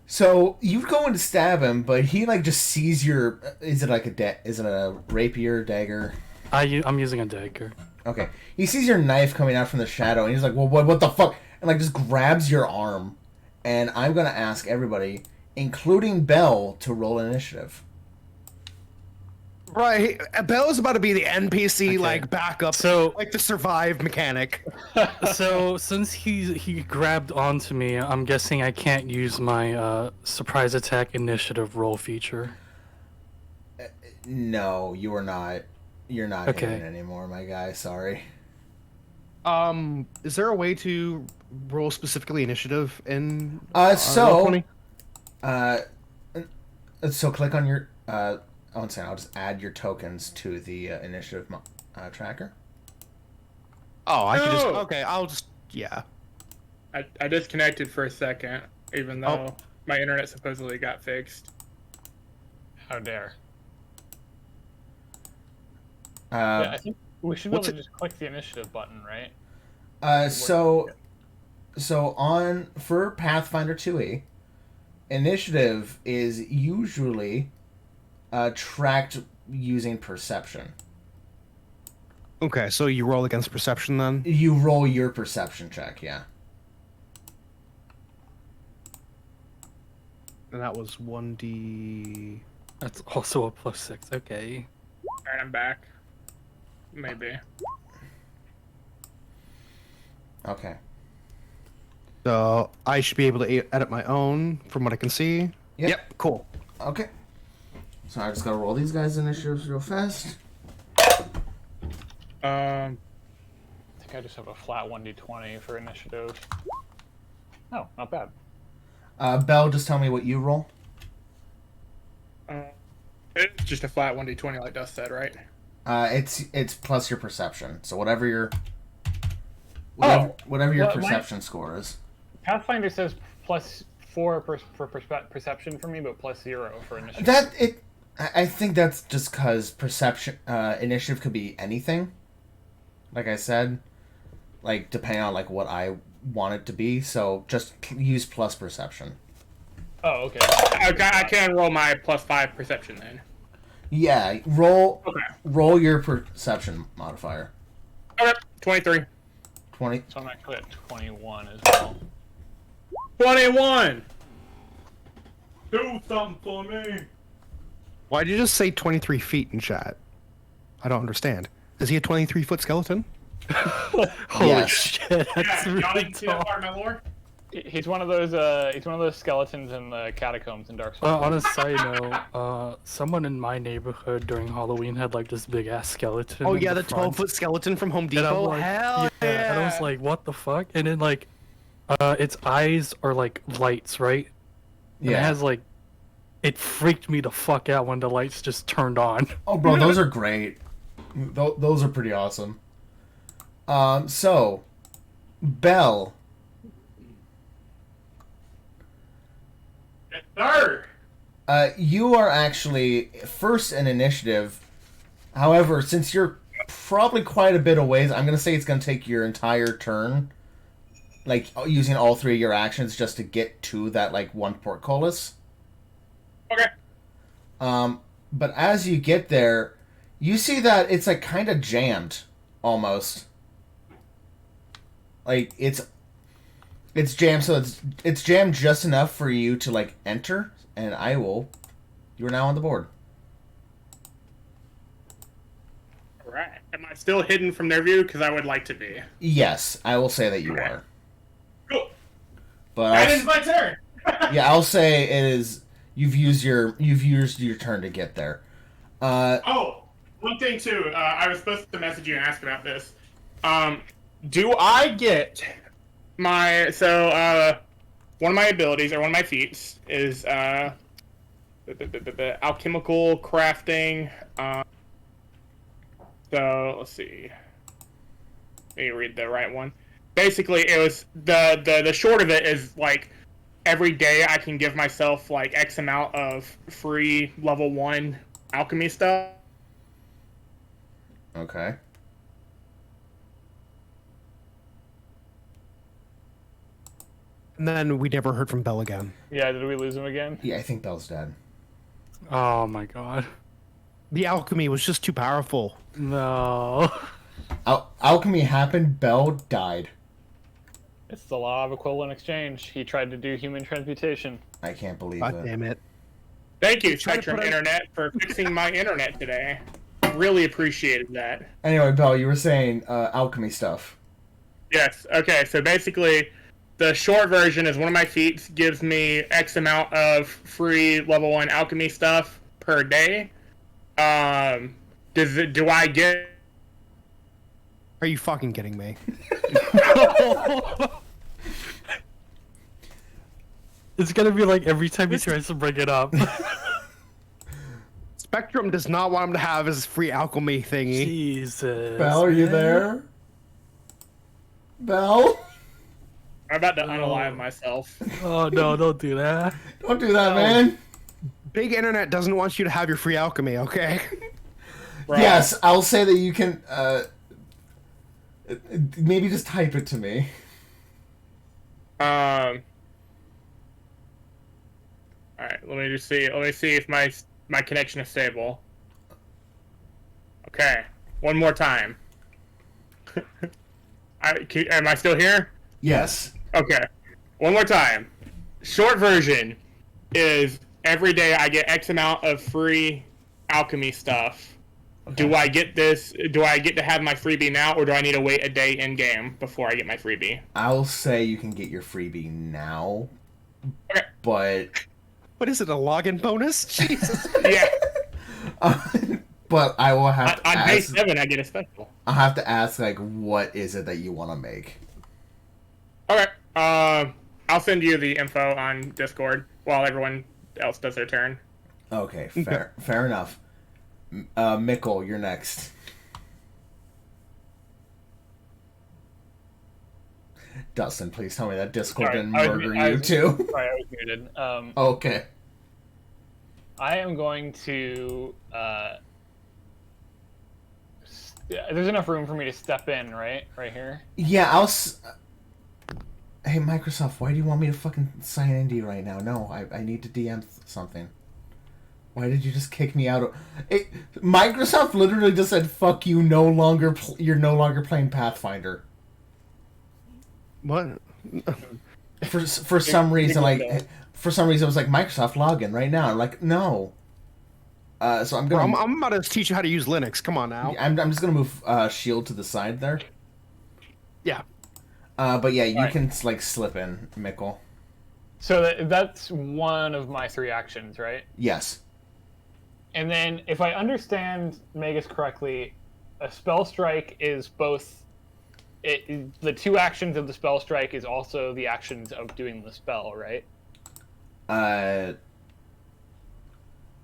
So you go in to stab him, but he like just sees your. Is it like is it a rapier, dagger? I'm using a dagger. Okay. He sees your knife coming out from the shadow, and he's like, well, what the fuck? And, like, just grabs your arm. And I'm going to ask everybody, including Belle, to roll initiative. Right. Bell is about to be the NPC, Okay. like, backup, So- like the survive mechanic. So since he grabbed onto me, I'm guessing I can't use my surprise attack initiative roll feature. No, you are not. You're not Okay. hidden anymore, my guy. Sorry. Is there a way to roll specifically initiative in So, Roll20? so click on your, one second, I'll just add your tokens to the initiative tracker. Oh, I could just No! okay. I'll just yeah. I disconnected for a second, even though my internet supposedly got fixed. How dare. Uh, Yeah, I think we should be able what's to it- just click the initiative button, right? so on for Pathfinder 2e, initiative is usually tracked using perception. Okay, so you roll against perception then. You roll your perception check, yeah. And that was 1d. That's also a +6. Okay. Alright, I'm back. Maybe. Okay. So I should be able to edit my own from what I can see. Yep. Cool. Okay. So I just gotta roll these guys' initiatives real fast. I think I just have a flat 1d20 for initiative. Oh, not bad. Belle, just tell me what you roll. It's just a flat 1d20, like Dust said, right? It's plus your perception. So whatever your Oh, whatever your well, my- perception score is. Pathfinder says +4 for perception for me, but +0 for initiative. I think that's just because perception initiative could be anything. Like I said, like depending on like what I want it to be. So just use plus perception. Oh, okay. I can roll my +5 perception then. Yeah, roll Okay. roll your perception modifier. Okay, 23. 20. So I'm actually at 21 as well. 21! Do something for me! Why'd you just say 23 feet in chat? I don't understand. Is he a 23-foot skeleton? Holy Yes. shit, that's Y'all really didn't see that tall. part of my lore? He's one of those skeletons in the catacombs in Dark Souls. On a side note, someone in my neighborhood during Halloween had like this big ass skeleton. Oh in yeah, the the front. 12-foot skeleton from Home And I'm Depot. like, Hell yeah! And I was like, what the fuck? And then like, its eyes are like lights, right? And it Yeah. has like, it freaked me the fuck out when the lights just turned on. Oh, bro, those are great. Those are pretty awesome. So, Belle, Yes, sir! you are actually first in initiative. However, since you're probably quite a bit of ways, I'm gonna say it's gonna take your entire turn, like using all three of your actions just to get to that like one portcullis. Okay. But as you get there, you see that it's like kind of jammed, almost. Like it's jammed, so it's jammed just enough for you to like enter, and you are now on the board. Alright. Am I still hidden from their view? Because I would like to be. Yes, I will say that you Okay. are. Cool. But That is my turn! yeah, I'll say it is. You've used your turn to get there. Oh, one thing too. I was supposed to message you and ask about this. Do I get my one of my abilities or one of my feats is the alchemical crafting. So let's see. Let me read the right one. Basically, it was the short of it is like every day I can give myself like X amount of free level 1 alchemy stuff. Okay. And then we never heard from Bell again. Yeah, did we lose him again? Yeah, I think Belle's dead. Oh my god. The alchemy was just too powerful. No. Alchemy happened. Bell died. It's the law of equivalent exchange. He tried to do human transmutation. I can't believe God it. damn it. Thank you, Try to Spectrum put a- Internet, for fixing my internet today. Really appreciated that. Anyway, Bell, you were saying alchemy stuff. Yes. Okay. So basically, the short version is one of my feats gives me X amount of free level 1 alchemy stuff per day. Do I get? Are you fucking kidding me? It's gonna be like every time he tries to bring it up. Spectrum does not want him to have his free alchemy thingy. Jesus. Bell, are you man. there? Bell? I'm about to unalive myself. Oh no, don't do that. Don't do that, man. Big Internet doesn't want you to have your free alchemy, okay? Right. Yes, I'll say that you can. Maybe just type it to me. All right. Let me just see. Let me see if my connection is stable. Okay. One more time. Am I still here? Yes. Okay. One more time. Short version is every day I get X amount of free alchemy stuff. Okay. Do I get this? Do I get to have my freebie now, or do I need to wait a day in game before I get my freebie? I'll say you can get your freebie now, Okay. but What is it, a login bonus? Jesus. Yeah. but I will have to On day ask. 7, I get a special. I'll have to ask like, what is it that you want to make? Okay. I'll send you the info on Discord while everyone else does their turn. Okay, fair enough. Mikkel, you're next. Dustin, please tell me that Discord Sorry, didn't I was murder mu- I you was- too. Sorry, I was muted. Okay. I am going to. There's enough room for me to step in, right? Right here. Yeah, Hey, Microsoft, why do you want me to fucking sign into you right now? No, I need to DM something. Why did you just kick me out of... Microsoft literally just said, fuck you, you're no longer playing Pathfinder. What? For some reason, it was like, Microsoft, log in right now. I'm like, no. So I'm gonna... I'm about to teach you how to use Linux. Come on now. I'm just gonna move Shield to the side there. Yeah. But yeah, you Alright. can, like, slip in, Mikkel. So that's one of my 3 actions, right? Yes. And then, if I understand Magus correctly, a spell strike is both. The 2 actions of the spell strike is also the actions of doing the spell, right?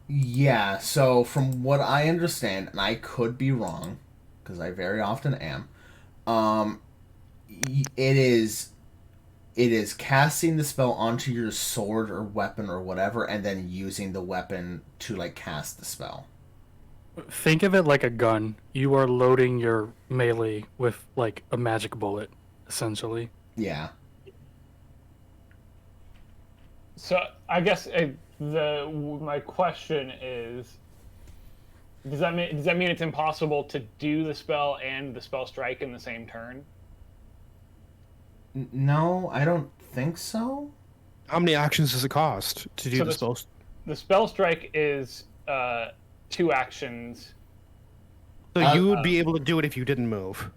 Yeah, so from what I understand, and I could be wrong, because I very often am, it is casting the spell onto your sword or weapon or whatever, and then using the weapon to, like, cast the spell. Think of it like a gun. You are loading your melee with like a magic bullet, essentially. Yeah. So I guess my question is, does that mean it's impossible to do the spell and the spell strike in the same turn? No, I don't think so. How many actions does it cost to do So the the- spell? The spell strike is 2 actions. So you would be able to do it if you didn't move.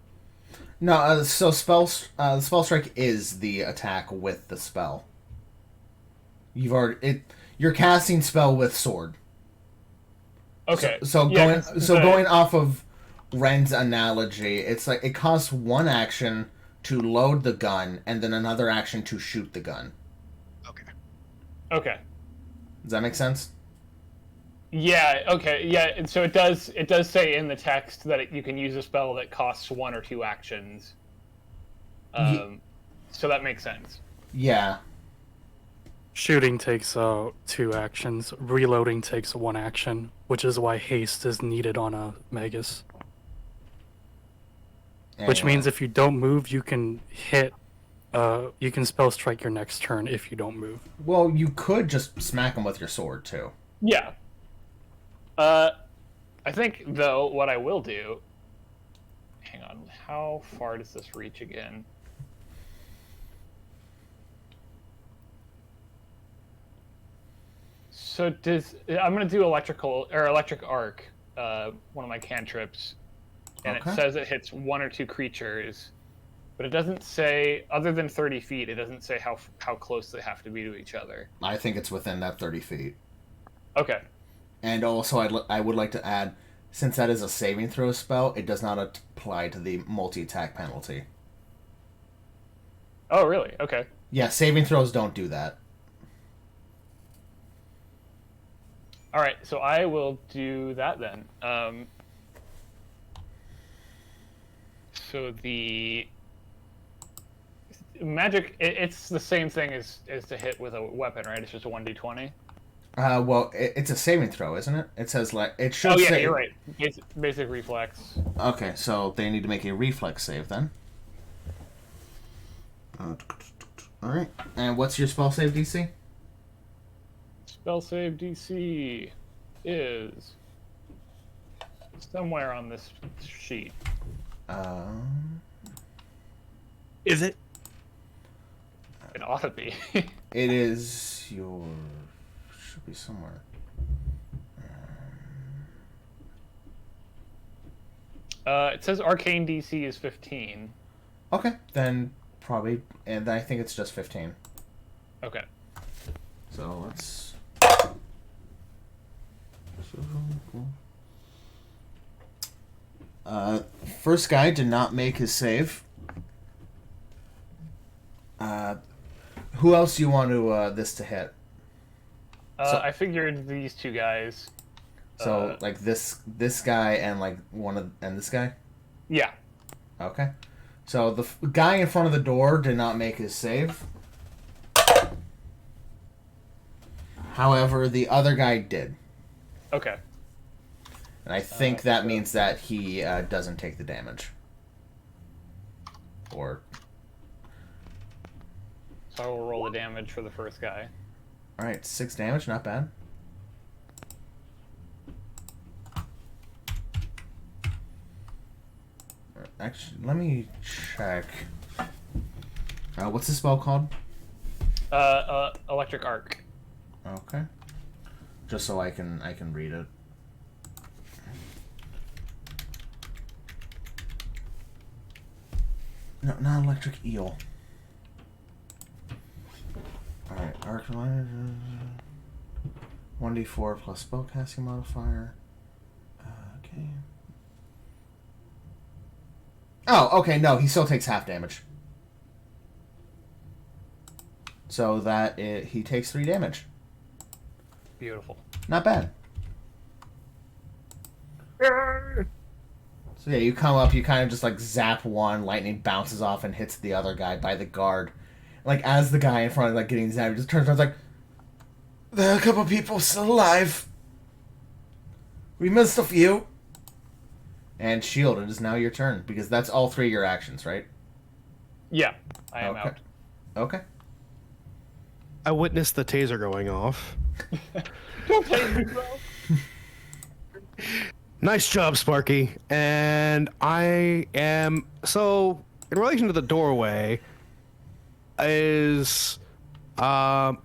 No, so the spell strike is the attack with the spell. You're casting spell with sword. Okay. Going off of Ren's analogy, it's like it costs 1 action to load the gun and then another action to shoot the gun. Okay. Does that make sense? Yeah. Okay. Yeah. And so it does say in the text that you can use a spell that costs 1 or 2 actions. So that makes sense. Yeah. Shooting takes 2 actions. Reloading takes 1 action, which is why haste is needed on a Magus. Which Anyway. means if you don't move, you can you can spell strike your next turn if you don't move. Well, you could just smack him with your sword too. Yeah. I think though what I will do hang on. How far does this reach again? So I'm gonna do electric arc, one of my cantrips, and Okay. it says it hits 1 or 2 creatures, but it doesn't say, other than 30 feet, it doesn't say how close they have to be to each other. I think it's within that 30 feet. Okay. And also, I would like to add, since that is a saving throw spell, it does not apply to the multi-attack penalty. Oh, really? Okay. Yeah, saving throws don't do that. All right, so I will do that then. So the magic, it's the same thing as to hit with a weapon, right? It's just a 1d20. Well, it's a saving throw, isn't it? It says like it should. Oh yeah, say... you're right. Basic reflex. Okay, so they need to make a reflex save then. All right, and what's your spell save DC? Spell save DC is somewhere on this sheet. Is it? It ought to be. It is your. Should be somewhere. It says arcane DC is 15. Okay, then probably, and I think it's just 15. Okay. So let's. First guy did not make his save. Who else do you want to this to hit? I figured these 2 guys. So like this guy and like and this guy. Yeah. Okay. So the guy in front of the door did not make his save. However, the other guy did. Okay. And I think that means that he doesn't take the damage. Or... So I will roll the damage for the first guy. Alright, 6 damage, not bad. Actually, let me check. What's the spell called? Electric arc. Okay. Just so I can read it. No, not electric eel. Alright, arc 1d4 plus spellcasting modifier. Okay. Oh, okay, no, he still takes half damage. So he takes 3 damage. Beautiful. Not bad. So yeah, you come up, you kind of just like zap one, lightning bounces off and hits the other guy by the guard. Like as the guy in front of like getting zapped, he just turns around like, there are a couple people still alive. We missed a few. And Shield, it is now your turn because that's all 3 of your actions, right? Yeah, I am Okay. out. Okay. I witnessed the taser going off. Don't take me, bro. Nice job, Sparky. And I am... So, in relation to the doorway, is... Mikkel,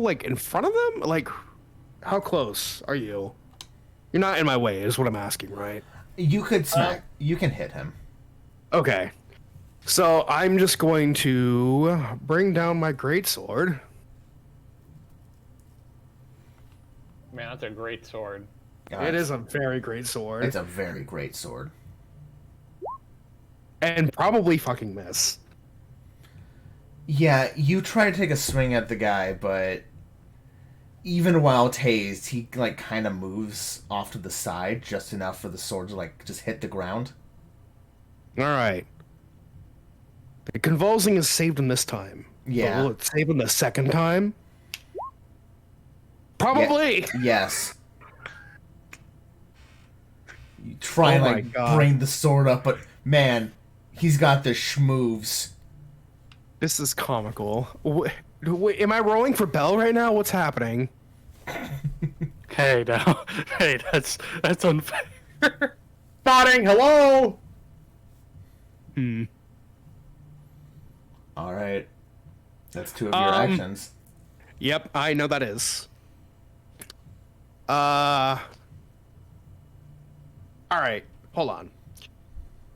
like, in front of them? Like, how close are you? You're not in my way, is what I'm asking, right? You could smack. You can hit him. Okay. So, I'm just going to bring down my greatsword. Man, that's a great sword. It is a very great sword. It's a very great sword. And probably fucking miss. Yeah, you try to take a swing at the guy, but even while tased, he like kind of moves off to the side just enough for the sword to like just hit the ground. All right. The convulsing has saved him this time. Yeah. But will it save him the second time? Probably. Yes. You try and Oh my like God. bring the sword up, but man, he's got the schmoves. This is comical. Am I rolling for Bell right now? What's happening? Hey, now, hey, that's unfair. Spotting, hello! All right. That's 2 of your actions. Yep, I know that is. Alright, hold on.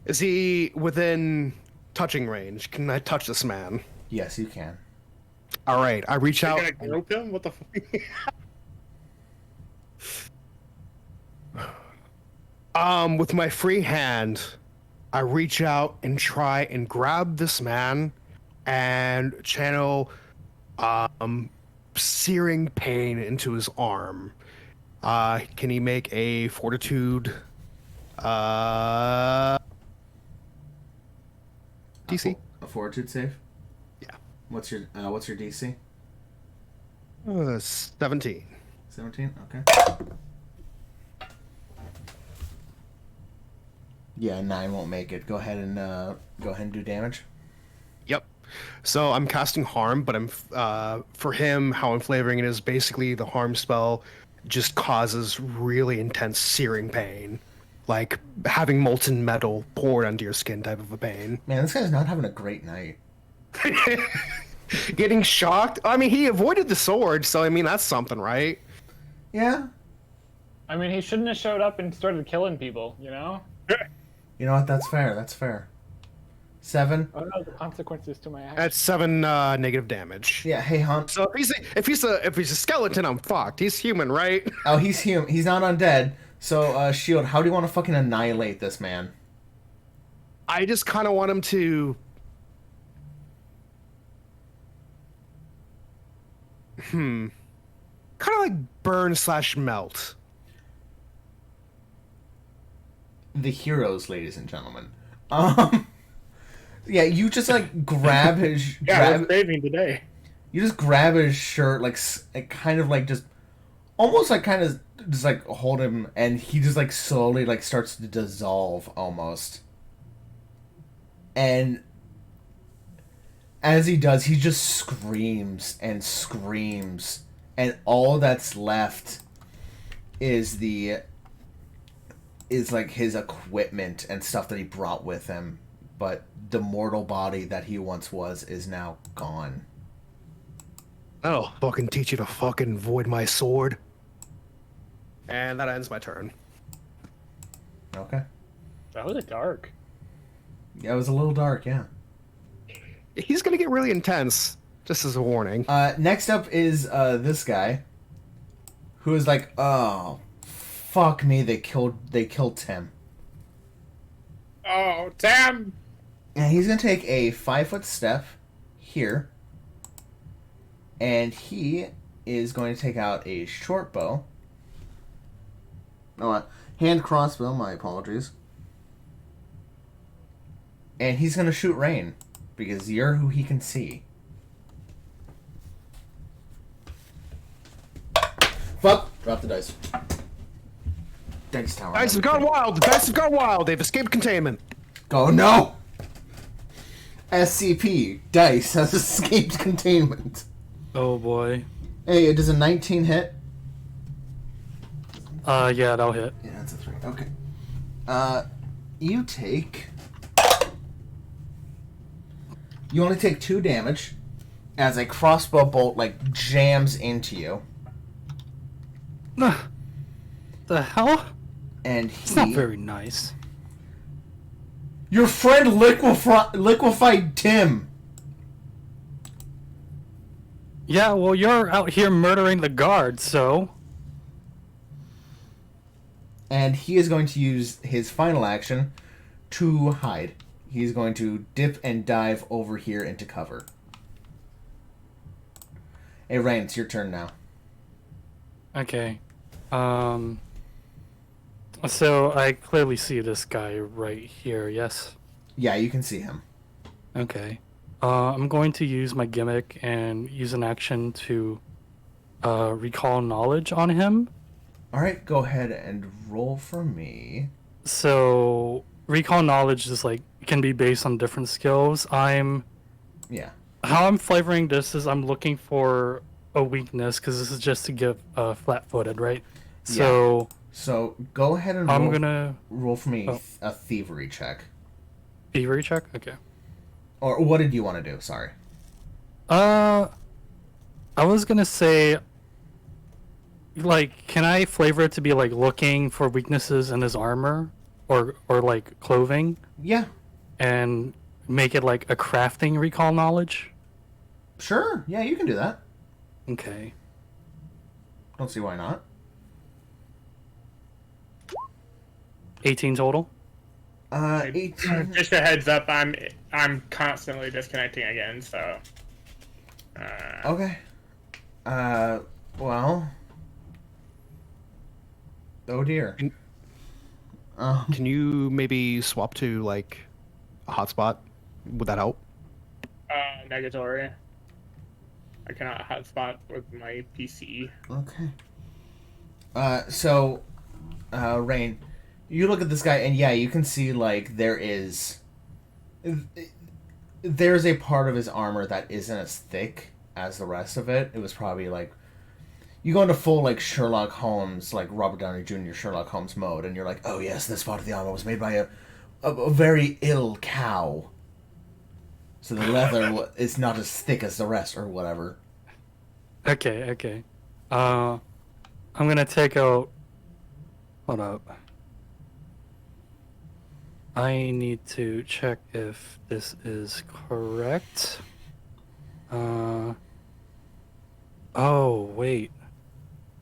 Is he within touching range? Can I touch this man? Yes, you can. Alright, I reach You're out. gonna grope him? What the fuck? With my free hand, I reach out and try and grab this man and channel searing pain into his arm. Can he make a fortitude DC? A fortitude save? Yeah. What's your DC? 17. 17? Okay. Yeah, 9 won't make it. Go ahead and do damage. Yep. So I'm casting harm, but I'm for him how I'm flavoring it is basically the harm spell just causes really intense searing pain, like having molten metal poured onto your skin type of a pain. Man, this guy's not having a great night. Getting shocked. I mean, he avoided the sword, so I mean that's something, right? Yeah. I mean, he shouldn't have showed up and started killing people, you know? You know what? That's fair. That's fair. 7. What are the consequences to my action? That's 7 negative damage. Yeah. Hey, Hunt. So if he's a skeleton, I'm fucked. He's human, right? Oh, he's human. He's not undead. So, Shield, how do you want to fucking annihilate this man? I just kind of want him to. Kind of like burn / melt. The heroes, ladies and gentlemen. Yeah, you just like grab his. Yeah, we're craving today. You just grab his shirt, like kind of like just, almost like kind of just like hold him, and he just like slowly like starts to dissolve almost. And as he does, he just screams and screams, and all that's left is like his equipment and stuff that he brought with him, but the mortal body that he once was is now gone. That'll fucking teach you to fucking void my sword. And that ends my turn. Okay. That was dark. Yeah, it was a little dark, yeah. He's gonna get really intense, just as a warning. Next up is this guy, who is like, oh, fuck me, they killed Tim. Oh, Tim! And he's gonna take a 5-foot step here, and he is going to take out a short bow. No, hand crossbow. My apologies. And he's gonna shoot Rain because you're who he can see. Fuck! Drop the dice. Dice tower. Dice have gone wild! The dice have gone wild! They've escaped containment! Go no! SCP dice has escaped containment. Oh boy. Hey, does a 19 hit? Yeah, that'll hit. Yeah, that's a 3. Okay. You take. You only take 2 damage as a crossbow bolt like jams into you, The hell? and It's not he. very nice. Your friend liquefied Tim. Yeah, well, you're out here murdering the guards, so... And he is going to use his final action to hide. He's going to dip and dive over here into cover. Hey, Ryan, it's your turn now. Okay. So I clearly see this guy right here, yes? Yeah, you can see him. Okay. I'm going to use my gimmick and use an action to recall knowledge on him. Alright, go ahead and roll for me. So recall knowledge is like can be based on different skills. Yeah. How I'm flavoring this is I'm looking for a weakness because this is just to give flat-footed, right? So So go ahead and I'm gonna roll for me Oh. a thievery check. Thievery check? Okay. Or what did you want to do? Sorry. I was gonna say, like, can I flavor it to be like looking for weaknesses in his armor or like clothing Yeah. and make it like a crafting recall knowledge? Sure. Yeah, you can do that. Okay. Don't see why not. 18 total? 18. Just a heads up, I'm constantly disconnecting again, so. Okay. Well. Oh dear. Can you maybe swap to like a hotspot? Would that help? Negatory. I cannot hotspot with my PC. Okay. So, Rain, you look at this guy, and yeah, you can see, like, there's a part of his armor that isn't as thick as the rest of it. It was probably, like, you go into full, like, Sherlock Holmes, like, Robert Downey Jr. Sherlock Holmes mode, and you're like, oh, yes, this part of the armor was made by a very ill cow. So the leather is not as thick as the rest, or whatever. Okay. I'm gonna take out. Hold up. I need to check if this is correct. Oh, wait.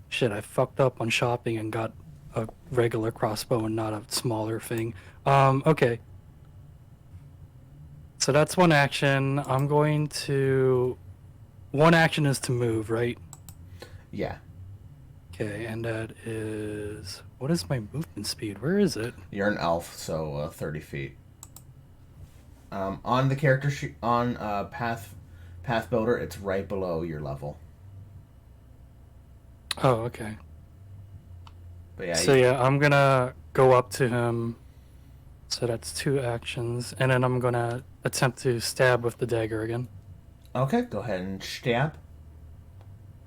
Shit, I fucked up on shopping and got a regular crossbow and not a smaller thing. Okay. So that's one action. I'm going to. One action is to move, right? Yeah. Okay, and that is. What is my movement speed? Where is it? You're an elf, so 30 feet. On the character sheet, on Path Builder, it's right below your level. Oh, okay. But yeah. So yeah, I'm gonna go up to him. So that's 2 actions, and then I'm gonna attempt to stab with the dagger again. Okay, go ahead and stab.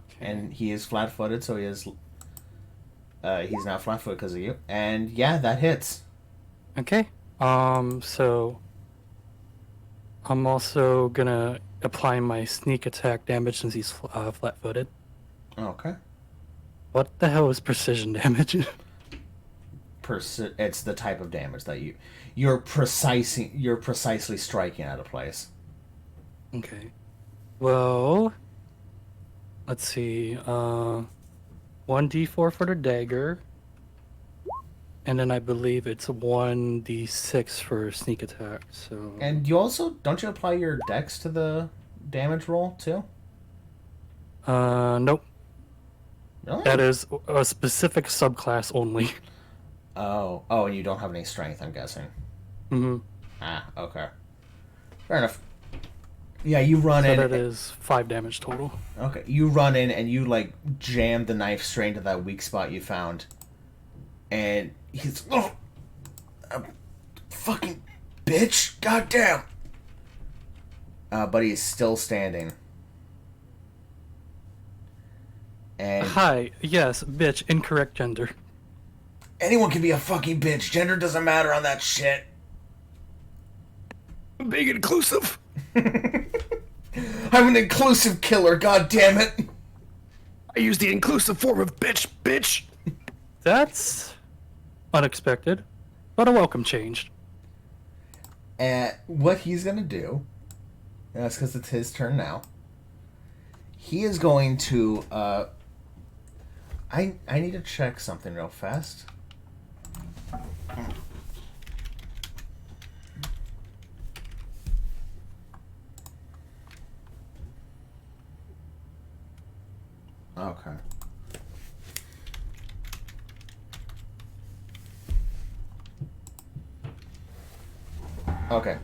Okay. And he is flat-footed, so he's now flat-footed because of you. And yeah, that hits. Okay. So I'm also gonna apply my sneak attack damage since he's flat-footed. Okay. What the hell is precision damage? It's the type of damage that you're precisely striking at a place. Okay. Well, let's see. 1d4 for the dagger, and then I believe it's 1d6 for sneak attack. So. And you also don't you apply your dex to the damage roll too? Nope. Really? That is a specific subclass only. Oh, and you don't have any strength, I'm guessing. Mm-hmm. Ah, okay. Fair enough. Yeah, you run So in. that is 5 damage total. Okay, you run in and you like jam the knife straight into that weak spot you found, and he's fucking bitch, goddamn. But he's still standing. And Hi, yes, bitch, incorrect gender. anyone can be a fucking bitch. Gender doesn't matter on that shit. I'm being inclusive. I'm an inclusive killer, god damn it. I use the inclusive form of bitch. That's unexpected, but a welcome change. And what he's gonna do, and that's because it's his turn now. He is going to. I need to check something real fast. Okay. Okay.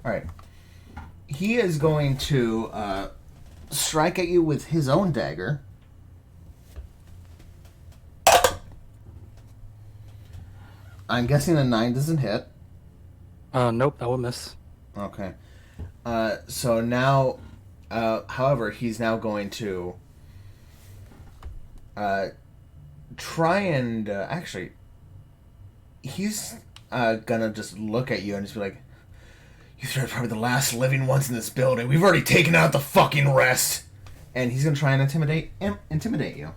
All right. He is going to strike at you with his own dagger. I'm guessing a 9 doesn't hit. Nope, that will miss. Okay. So now, however, he's now going to Try and actually, he's gonna just look at you and just be like, "You three are probably the last living ones in this building. We've already taken out the fucking rest." And he's gonna try and intimidate you.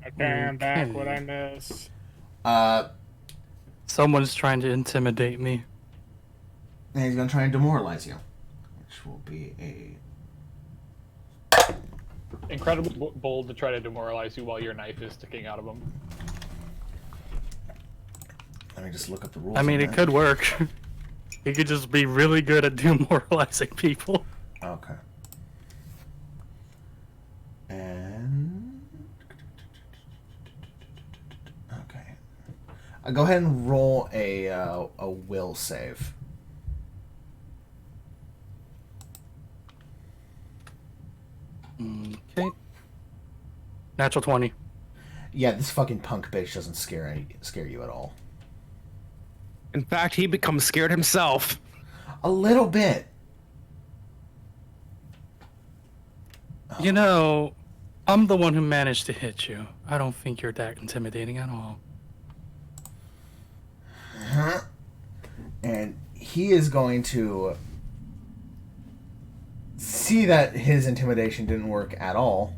Okay, I'm back. What I miss? Someone's trying to intimidate me. And he's gonna try and demoralize you, which will be a Incredibly bold to try to demoralize you while your knife is sticking out of him. Let me just look up the rules. I mean, on it that. could work. He could just be really good at demoralizing people. Okay. And okay, go ahead and roll a will save. Okay. Natural 20. Yeah, this fucking punk bitch doesn't scare you at all. In fact, he becomes scared himself. A little bit. You know, I'm the one who managed to hit you. I don't think you're that intimidating at all. And he is going to see that his intimidation didn't work at all.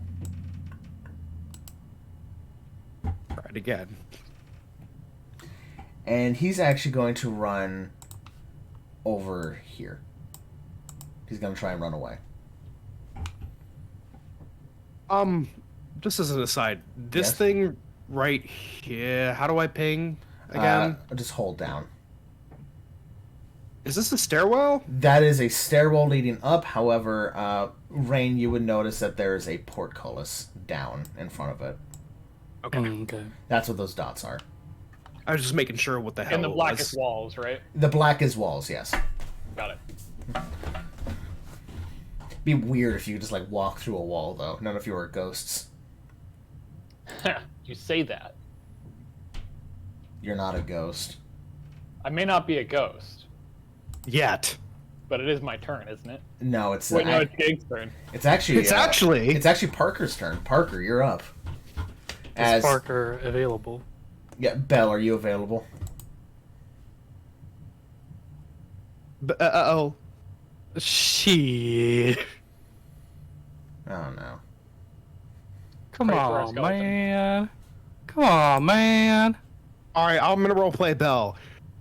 Try it again. And he's actually going to run over here. He's going to try and run away. Just as an aside, this Yes? thing right here, how do I ping again? Just hold down. Is this a stairwell? That is a stairwell leading up. However, Rain, you would notice that there is a portcullis down in front of it. Okay. Okay. That's what those dots are. I was just making sure what the hell And the it blackest was. walls, right? The black is walls, yes. Got it. Be weird if you just like walk through a wall, though. None of you are ghosts. You say that. You're not a ghost. I may not be a ghost, Yet. but it is my turn, isn't it? No, it's Wait, no, it's Gig's turn. it's actually It's actually. it's actually Parker's turn. Parker, you're up. Is Parker available? Yeah, Belle, are you available? Oh. Shit. Oh no. Come Pray for our on, skeleton. man. Come on, man. Alright, I'm gonna roleplay Bell.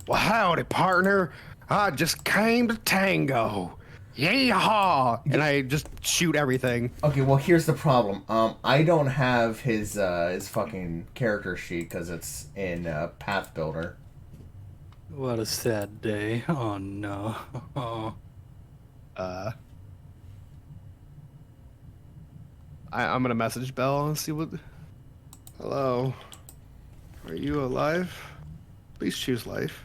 Well, howdy, partner. I just came to tango. Yeehaw! And I just shoot everything. Okay, well here's the problem. I don't have his fucking character sheet because it's in Path Builder. What a sad day. Oh no. Oh. I'm gonna message Bell and see what. Hello. Are you alive? Please choose life.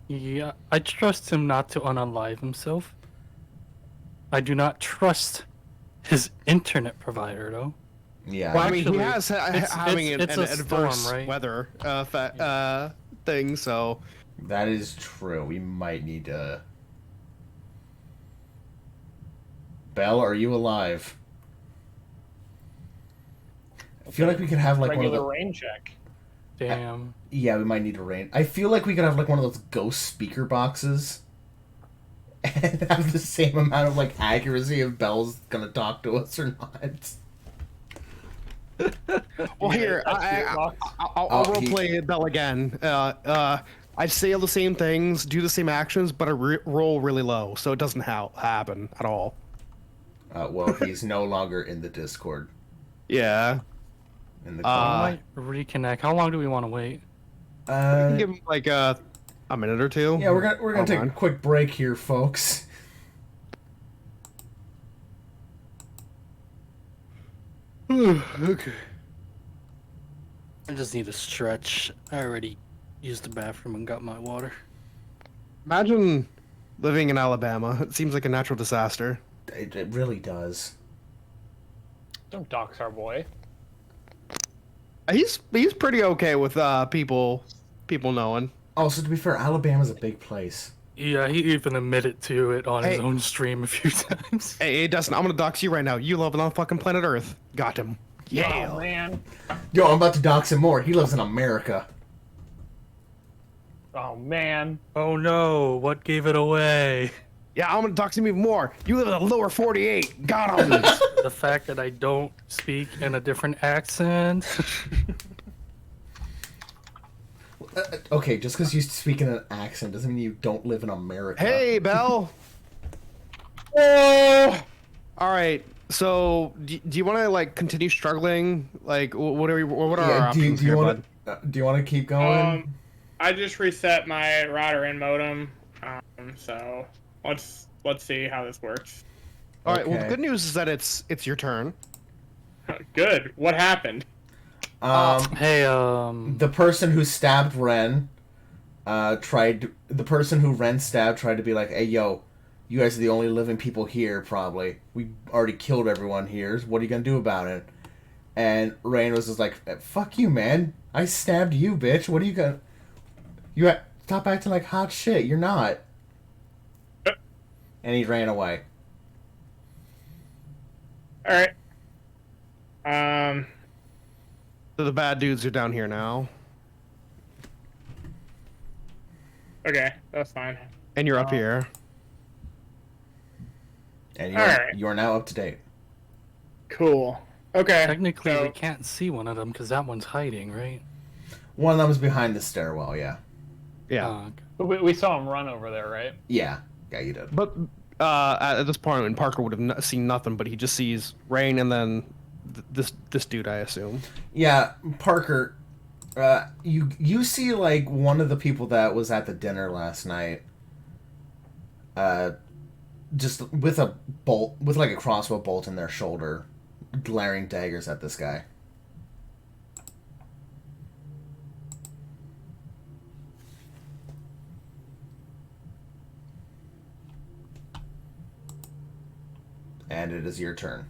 Yeah, I trust him not to unalive himself. I do not trust his internet provider, though. Yeah. Well, I mean, he Actually, has it's- having it's an a adverse storm, right? weather thing, so. That is true. We might need to. Belle, are you alive? I feel like we could have like one of Regular the. rain check. Damn. Yeah, we might need to rain. I feel like we could have like one of those ghost speaker boxes, and have the same amount of like accuracy if Belle's gonna talk to us or not. Well, here, That's your box. I'll Oh, roleplay Bell again. I say all the same things, do the same actions, but I roll really low, so it doesn't happen at all. Well, he's no longer in the Discord. Yeah. In the I call. might reconnect. How long do we want to wait? You can give him like a minute or two. Yeah, we're gonna Hold take on. a quick break here, folks. Okay. I just need to stretch. I already used the bathroom and got my water. Imagine living in Alabama. It seems like a natural disaster. It really does. Don't dox our boy. He's pretty okay with people knowing. Also, to be fair, Alabama's a big place. Yeah, he even admitted to it on his Hey. own stream a few times. Hey, Dustin, I'm gonna dox you right now. You live on fucking planet Earth. Got him. Yeah. Oh man. Yo, I'm about to dox him more. He lives in America. Oh man. Oh no, what gave it away? Yeah, I'm gonna dox him even more. You live in the lower 48. Got him. The fact that I don't speak in a different accent. Okay, just because you speak in an accent doesn't mean you don't live in America. Hey, Belle. Oh. All right. So, do you want to like continue struggling? Like, what are our Yeah, options do you here, want bud? to? Do you want to keep going? I just reset my router and modem, so let's see how this works. All right. Well, the Okay. good news is that it's your turn. Good. What happened? Hey, The person who stabbed Ren, the person who Ren stabbed tried to be like, "Hey, yo, you guys are the only living people here. Probably we already killed everyone here. What are you gonna do about it?" And Ren was just like, "Fuck you, man. I stabbed you, bitch. What are you gonna? Stop acting like hot shit. You're not." And he ran away. All right. So the bad dudes are down here now, Okay, that's fine. and you're up here. And Alright. you are now up to date. Cool. Okay. technically so- we can't see one of them because that one's hiding, right? One of them is behind the stairwell. Yeah. Yeah. Okay. But we saw him run over there, right? Yeah. Yeah, you did. But at this point, when Parker would have seen nothing, but he just sees Rain and then this dude, I assume. Yeah, Parker, you see like one of the people that was at the dinner last night, just with a bolt, with like a crossbow bolt in their shoulder, glaring daggers at this guy. And it is your turn.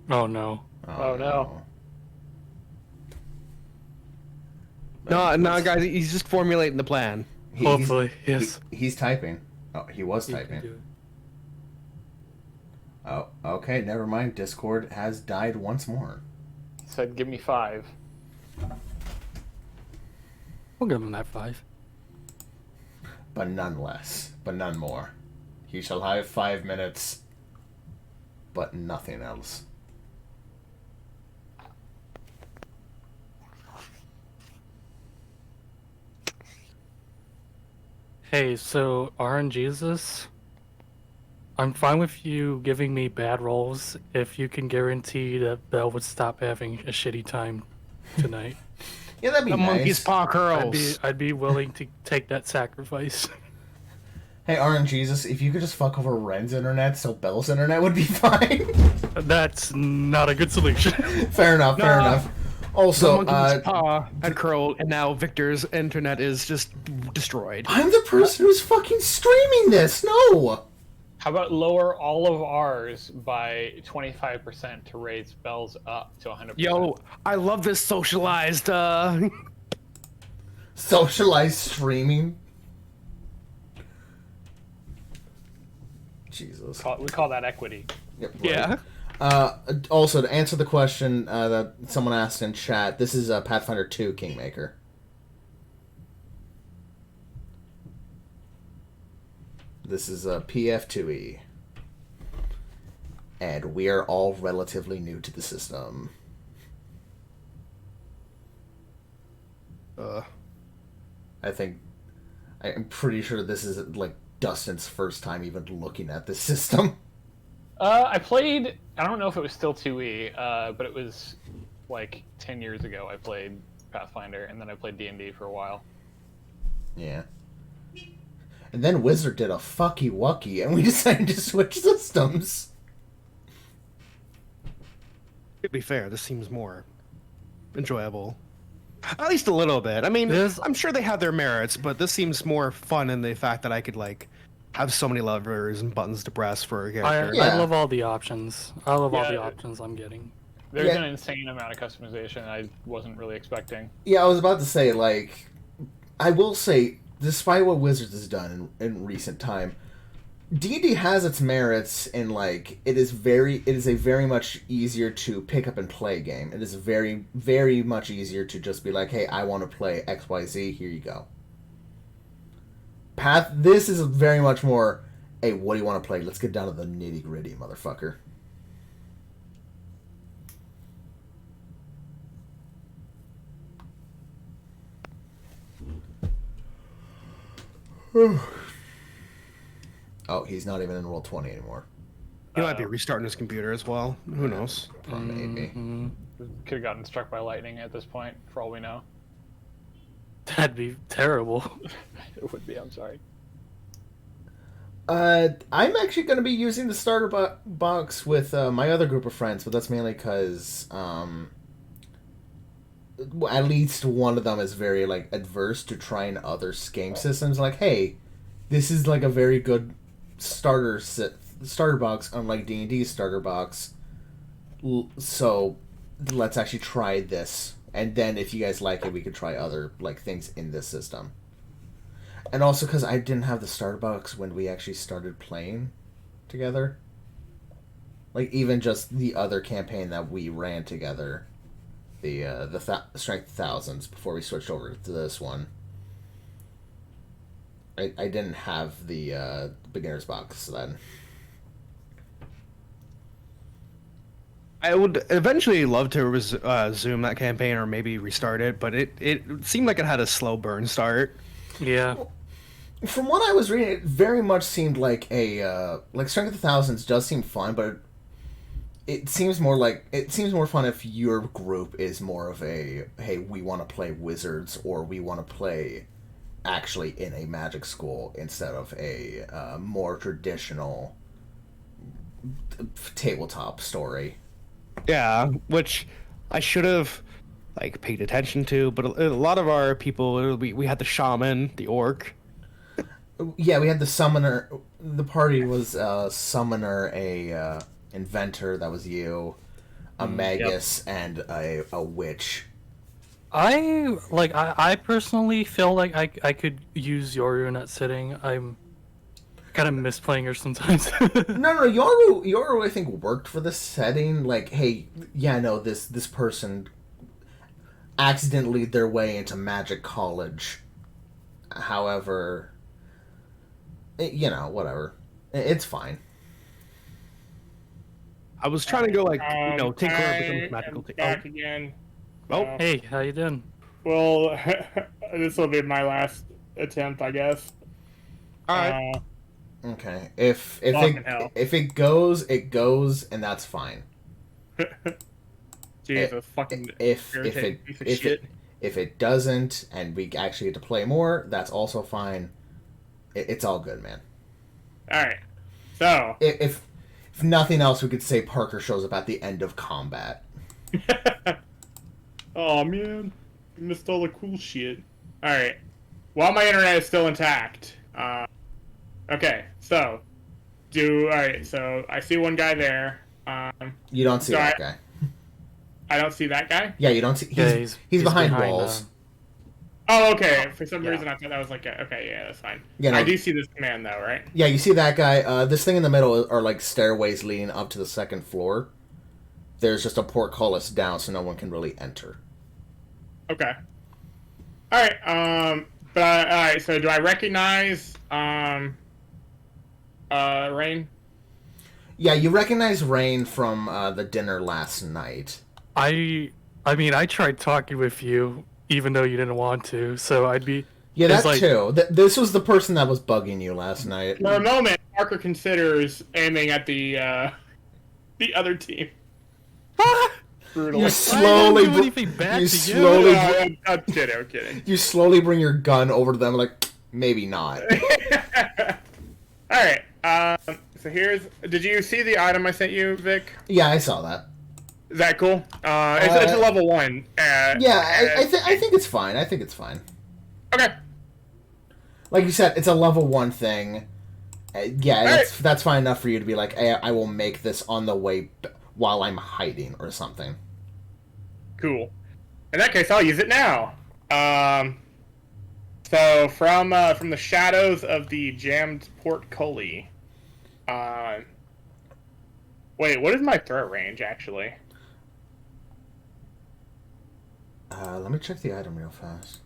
Oh no. Oh, no. No, guys, he's just formulating the plan. Hopefully, yes. He's typing. Oh, he was You can typing. do it. Oh, okay, never mind. Discord has died once more. He said, "Give me 5." We'll give him that 5. But none less, but none more. He shall have 5 minutes, but nothing else. Hey, so RNGesus, I'm fine with you giving me bad rolls if you can guarantee that Belle would stop having a shitty time tonight. Yeah, that'd be The nice. monkey's paw curls. I'd be willing to take that sacrifice. Hey, RNGesus, if you could just fuck over Ren's internet so Belle's internet would be fine. That's not a good solution. Fair enough, fair No. enough. The Also, monkey's paw had curled, and now Victor's internet is just destroyed. I'm the person who's fucking streaming this. No. How about lower all of ours by 25% to raise Bells up to 100%? Yo, I love this socialized. Socialized streaming. Jesus. We call that equity. Yep, right. Yeah. Also, to answer the question that someone asked in chat, this is Pathfinder 2 Kingmaker. This is PF2E. And we are all relatively new to the system. I'm pretty sure this is like Dustin's first time even looking at this system. I played. I don't know if it was still 2E, but it was like 10 years ago. I played Pathfinder, and then I played D&D for a while. Yeah. And then Wizard did a fucky wucky, and we decided to switch systems. To be fair, this seems more enjoyable. At least a little bit. I mean, This- I'm sure they have their merits, but this seems more fun in the fact that I could, like, have so many levers and buttons to press for a character. Yeah. I love all the options. I love all Yeah. the options I'm getting. There's Yeah. an insane amount of customization I wasn't really expecting. Yeah, I was about to say, like, I will say, despite what Wizards has done in recent time, D&D has its merits in like it is a very much easier to pick up and play game. It is very, very much easier to just be like, hey, I want to play XYZ, here you go. This is very much more, hey, what do you want to play? Let's get down to the nitty gritty, motherfucker. Oh, he's not even in Roll20 anymore. He might be restarting his computer as well. Who knows? Maybe. Could have gotten struck by lightning at this point, for all we know. That'd be terrible. It would be. I'm sorry. I'm actually going to be using the starter box with my other group of friends, but that's mainly because at least one of them is very like adverse to trying other game systems. Like, hey, this is like a very good starter box, unlike D&D's starter box. So let's actually try this, and then if you guys like it, we could try other like things in this system. And also because I didn't have the starter box when we actually started playing together. Like, even just the other campaign that we ran together, the Strength Thousands, before we switched over to this one. I didn't have the beginner's box then. I would eventually love to resume that campaign or maybe restart it, but it seemed like it had a slow burn start. Yeah. From what I was reading, it very much seemed like like Strength of the Thousands does seem fun, but it seems more fun if your group is more of a, hey, we want to play Wizards, or we want to play actually in a magic school instead of a more traditional tabletop story. Yeah, which I should have like paid attention to, but a lot of our people, we had the shaman, the orc. Yeah, we had the summoner. The party was a summoner, a inventor, that was you, a magus, and a witch. I personally feel like I could use Yoru in that setting. I'm kind of miss playing her sometimes. No, Yoru I think worked for the setting. Like, hey, yeah, no, this person accidentally their way into magic college. However, whatever. It's fine. I was trying to go like, take her becomes magical. Back again. Oh, Hey, how you doing? Well, this will be my last attempt, I guess. all right. Okay. If Fucking hell. it goes, it goes, and that's fine. Jesus, fucking If irritating piece of shit. if it doesn't, and we actually get to play more, that's also fine. It's all good, man. All right. So. If nothing else, we could say Parker shows up at the end of combat. Oh man, I missed all the cool shit. All right. While my internet is still intact. Okay. So. All right. So I see one guy there. You don't see that guy. I don't see that guy. Yeah, you don't see. He's behind walls. Oh, okay. For some reason, I thought that was like okay, yeah, that's fine. Yeah, no. I do see this command though, right? Yeah, you see that guy. This thing in the middle are like stairways leading up to the second floor. There's just a portcullis down, so no one can really enter. Okay. All right. But all right. So do I recognize Rain? Yeah, you recognize Rain from the dinner last night. I mean, I tried talking with you, even though you didn't want to, so I'd be... Yeah, that too. This was the person that was bugging you last night. For a moment, Parker considers aiming at the other team. Brutal. You slowly... I didn't do anything bad you to slowly... No, I'm kidding, I'm kidding. You slowly bring your gun over to them like, maybe not. Alright, so did you see the item I sent you, Vic? Yeah, I saw that. Is that cool? It's a level 1. Yeah, I think it's fine. I think it's fine. Okay. Like you said, it's a level 1 thing. Yeah, Right. that's fine enough for you to be like, hey, I will make this on the way while I'm hiding or something. Cool. In that case, I'll use it now. So from the shadows of the jammed portcullis. Wait, what is my threat range actually? Let me check the item real fast.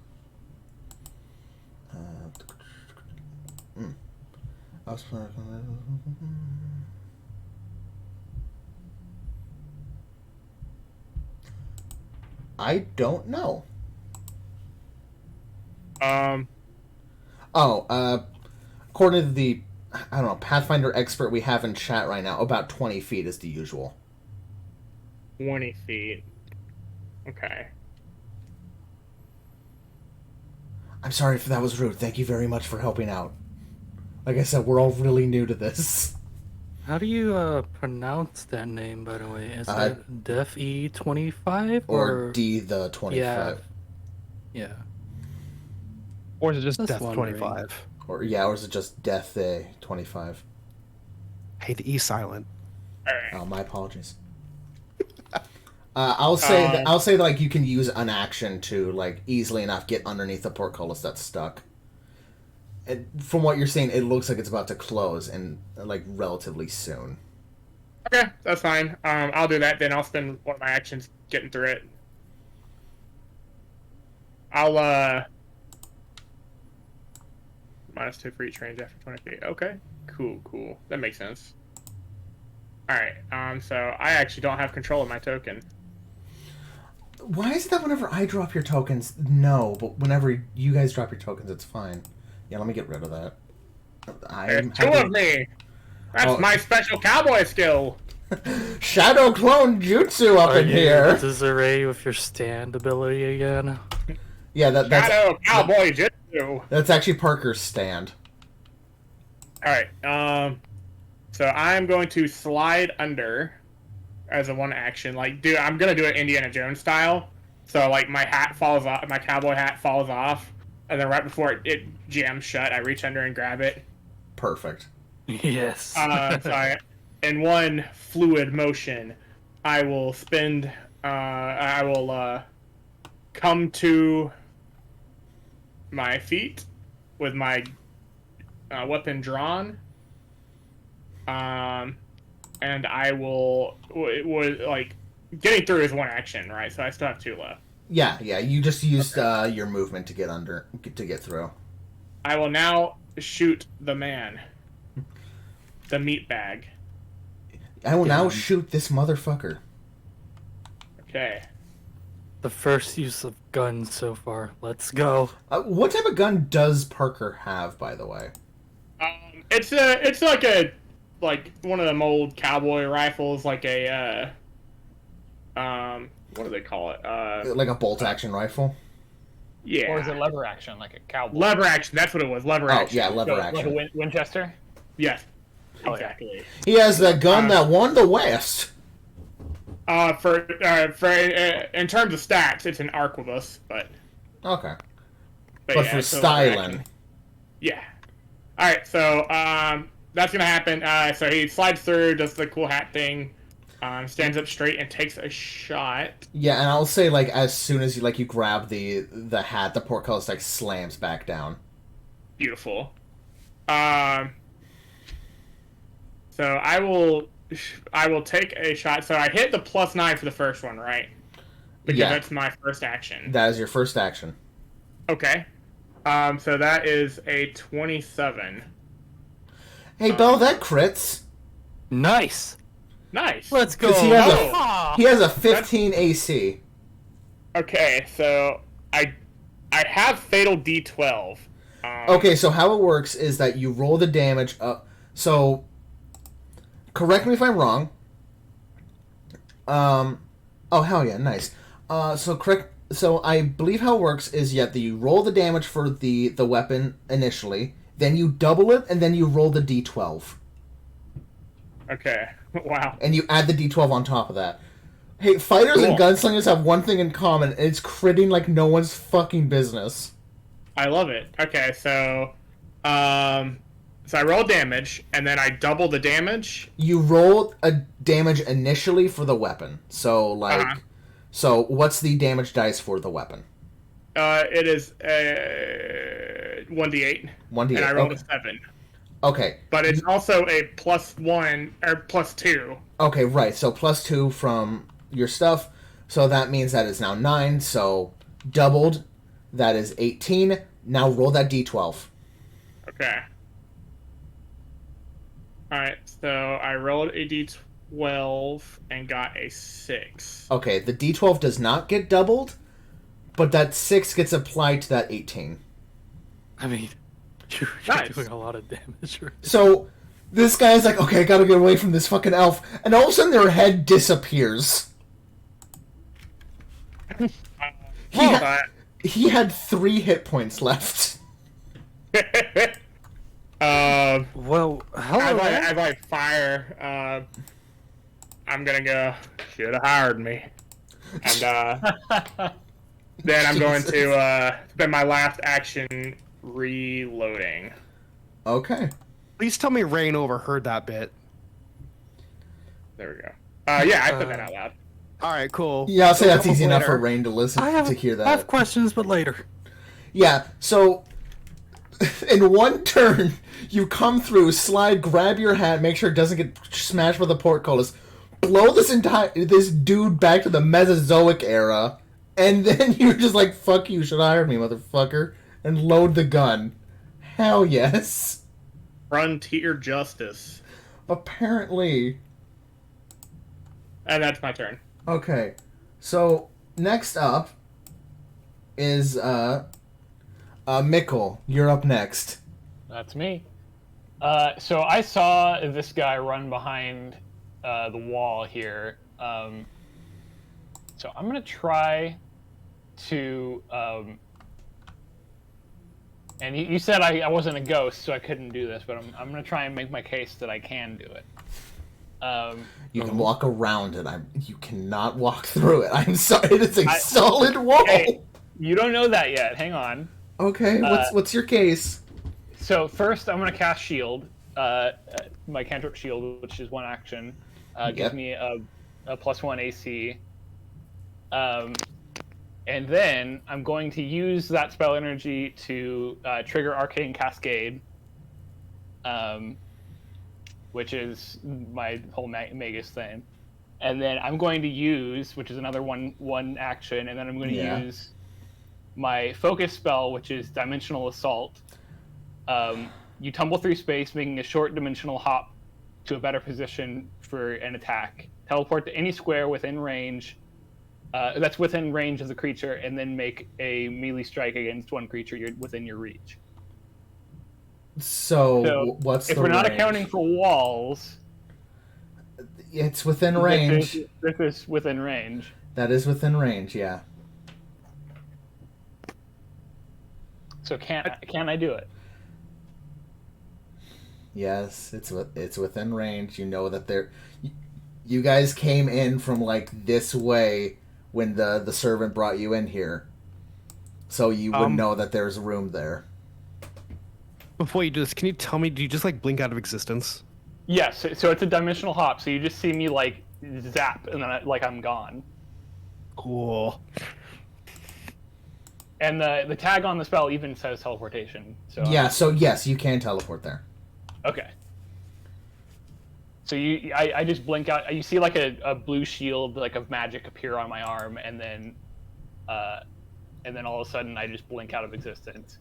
I don't know. According to the, I don't know, Pathfinder expert we have in chat right now, about 20 feet is the usual. 20 feet. Okay. I'm sorry if that was rude. Thank you very much for helping out. Like I said, we're all really new to this. How do you pronounce that name, by the way? Is it Def E25 Or D the 25. Yeah. Or is it just Just Death wondering. 25? Or is it just Death 25? Hey, the E silent. All right. Oh, my apologies. I'll say that like you can use an action to like easily enough get underneath the portcullis that's stuck. And from what you're saying, it looks like it's about to close and like relatively soon. Okay, that's fine. I'll do that. Then I'll spend one of my actions getting through it. I'll -2 for each range after 20 feet. Okay, cool. That makes sense. All right. So I actually don't have control of my token. Why is it that whenever I drop your tokens, no, but whenever you guys drop your tokens, it's fine? Yeah, let me get rid of that. There's two of me. That's my special cowboy skill. Shadow clone jutsu up in here. Disarray with your stand ability again. Yeah, that's Shadow cowboy jutsu. that's actually Parker's stand. All right. So I'm going to slide under as a one action. Like, I'm gonna do it Indiana Jones style. So like my hat falls off, my cowboy hat falls off, and then right before it jams shut, I reach under and grab it. Perfect. Yes. So in one fluid motion, I will spend. I will come to my feet with my weapon drawn. And I will. It was like getting through is one action, right? So I still have 2 left. Yeah. You just used your movement to get through. I will now shoot the man. The meat bag. I will now shoot this motherfucker. Okay. The first use of guns so far. Let's go. What type of gun does Parker have, by the way? It's like one of them old cowboy rifles, like a what do they call it? Like a bolt action rifle? Yeah. Or is it lever action, like a cowboy? Lever action? That's what it was. Lever action. Yeah, lever Like action. a Winchester? Yes. Oh, yeah. Exactly. He has the gun that won the West. For in terms of stats, it's an arquebus, but Okay. but But yeah, for it's a lever styling. action. Yeah. All right. So that's gonna happen. So he slides through, does the cool hat thing, stands up straight and takes a shot. Yeah, and I'll say like as soon as you grab the hat, the portcullis like slams back down. Beautiful. So I will take a shot. So I hit the +9 for the first one, right? Because Yeah. that's my first action. That is your first action. Okay. So that is a 27. Hey, Bell, that crits. Nice. Nice. Let's go. 'Cause he has a 15 AC. Okay, so I have fatal D12. Okay, so how it works is that you roll the damage up. So, correct me if I'm wrong. Oh hell yeah, nice. So I believe how it works is that you roll the damage for the weapon initially, then you double it, and then you roll the D12, Okay. Wow. and you add the D12 on top of that. Hey, fighters and Cool. gunslingers have one thing in common, and it's critting like no one's fucking business. I love it. Okay, so I roll damage and then I double the damage. You roll a damage initially for the weapon. So like, Uh-huh. so what's the damage dice for the weapon? It is 1d8. 1d8. And I rolled Okay. a 7. Okay. But it's also a +1 or +2. Okay, right. So +2 from your stuff. So that means that is now 9. So doubled. That is 18. Now roll that d12. Okay. Alright, so I rolled a d12 and got a 6. Okay, the d12 does not get doubled, but that 6 gets applied to that 18. I mean, you're Nice. doing a lot of damage. Right? So this guy's like, okay, I gotta get away from this fucking elf. And all of a sudden their head disappears. He had 3 hit points left. Well, hello. As I fire, I'm gonna go, should have hired me. And then I'm going to spend my last action reloading. Okay. Please tell me Rain overheard that bit. There we go. Yeah, I put that out loud. All right, cool. Yeah, I'll say So that's easy enough for later. Rain to listen to hear that. I have questions, but later. Yeah, so in one turn, you come through, slide, grab your hat, make sure it doesn't get smashed by the portcullis, blow this dude back to the Mesozoic era, and then you're just like, fuck you, should hire me, motherfucker, and load the gun. Hell yes. Frontier justice. Apparently. And that's my turn. Okay, so next up is Mikkel. You're up next. That's me. So I saw this guy run behind the wall here. So I'm gonna try to. And you said I wasn't a ghost, so I couldn't do this, but I'm gonna try and make my case that I can do it. You can walk around it. You cannot walk through it. I'm sorry. It is a solid wall. Hey, you don't know that yet. Hang on. Okay. What's your case? So first, I'm gonna cast Shield, my cantrip Shield, which is 1 action, gives me a +1 AC. And then I'm going to use that spell energy to trigger Arcane Cascade, which is my whole Magus thing. And then I'm going to use, which is another one action, and then I'm going to use my focus spell, which is Dimensional Assault. You tumble through space, making a short dimensional hop to a better position for an attack. Teleport to any square within range. That's within range of the creature, and then make a melee strike against one creature within your reach. So what's if the we're not range? accounting for walls, it's within range. This is within range. That is within range, yeah. So can I do it? Yes, it's within range. You know that you guys came in from like this way when the servant brought you in here, so you would know that there's room there. Before you do this, can you tell me, do you just like blink out of existence? Yes. So it's a dimensional hop. So you just see me like zap, and then I'm gone. Cool. And the tag on the spell even says teleportation. So Yeah. So yes, you can teleport there. Okay. So I just blink out. You see like a blue shield like of magic appear on my arm, and then all of a sudden I just blink out of existence.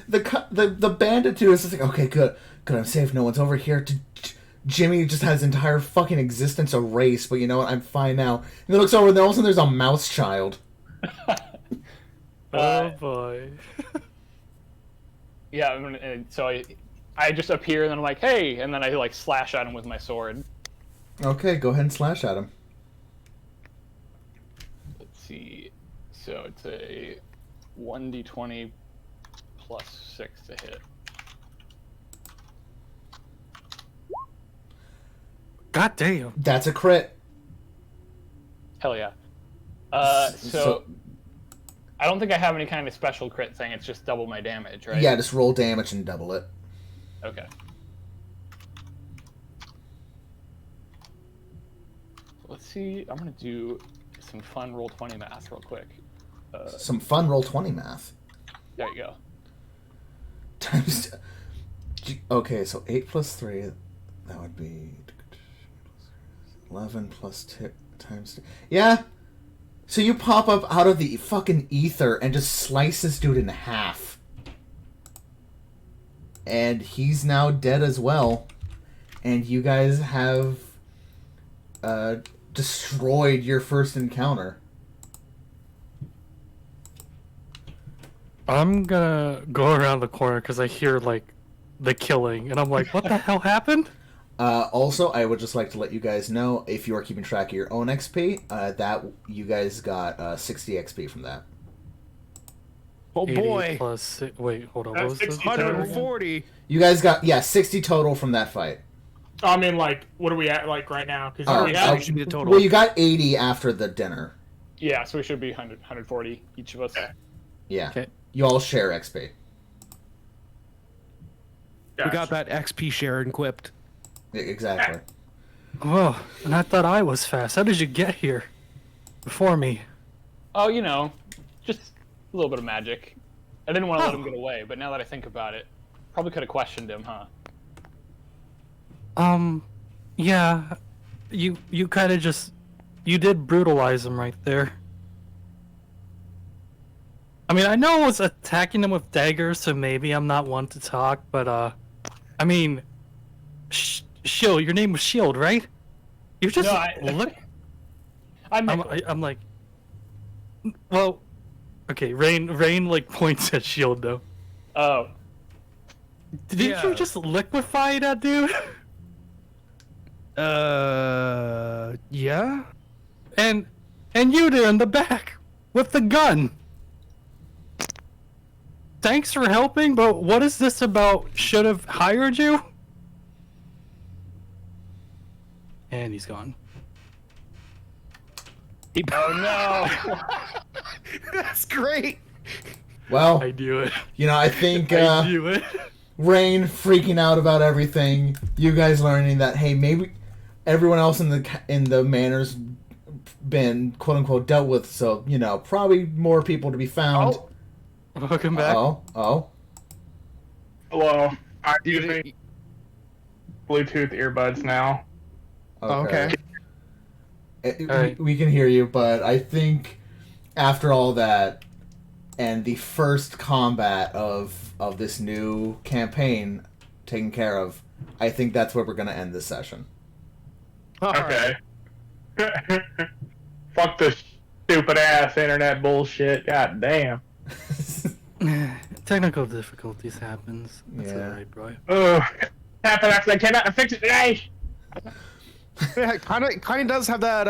The bandit too is just like, okay, good, I'm safe. No one's over here. Jimmy just has his entire fucking existence erased, but you know what? I'm fine now. And then looks over, and then all of a sudden there's a mouse child. Oh boy. Yeah, so I just appear, and then I'm like, hey, and then I like slash at him with my sword. Okay, go ahead and slash at him. Let's see. So it's a 1d20 plus 6 to hit. God damn. That's a crit. Hell yeah. So I don't think I have any kind of special crit thing. It's just double my damage, right? Yeah, just roll damage and double it. Okay. Let's see. I'm gonna do some fun roll 20 math real quick. Some fun roll 20 math. There you go. Times. Okay, so 8 plus 3, that would be 11 plus 2 times 2. Yeah. So you pop up out of the fucking ether and just slice this dude in half. And he's now dead as well. And you guys have destroyed your first encounter. I'm gonna go around the corner because I hear like the killing, and I'm like, "What the hell happened?" Also, I would just like to let you guys know, if you are keeping track of your own XP, that you guys got 60 XP from that. Oh 80 boy. Plus wait, hold on. What was 60 this? total. 140. You guys got 60 total from that fight. I mean, like, what are we at like right now? Because Oh, we that have should be the total. Well, you got 80 after the dinner. Yeah, so we should be 100, 140 each of us. Yeah. Okay. You all share XP. We got that XP share equipped. Exactly. Whoa! And I thought I was fast. How did you get here before me? Oh, you know, just a little bit of magic. I didn't want to let Oh. him get away, but now that I think about it, probably could have questioned him, huh? Yeah. You kind of just you did brutalize him right there. I mean, I know I was attacking him with daggers, so maybe I'm not one to talk, but I mean, Shield. Your name was Shield, right? You just No, I- look. I'm Nicholas. I'm like, well, okay. Rain like points at Shield though. Oh, Didn't Yeah. you just liquefy that dude? Yeah? And you there in the back with the gun. Thanks for helping, but what is this about? Should have hired you? And he's gone. oh no! That's great. Well, I do it. I think I do it. Rain freaking out about everything. You guys learning that, hey, maybe everyone else in the manor's been quote unquote dealt with. So probably more people to be found. Oh. Welcome back. Oh. Hello. I'm Dude, using Bluetooth earbuds now. Okay. Alright. We can hear you, but I think after all that and the first combat of this new campaign taken care of, I think that's where we're going to end this session. Okay. Fuck this stupid ass internet bullshit. God damn. Technical difficulties happens. That's Yeah. alright, bro. Ugh. Happened after I cannot fix it today. Yeah, kind of does have that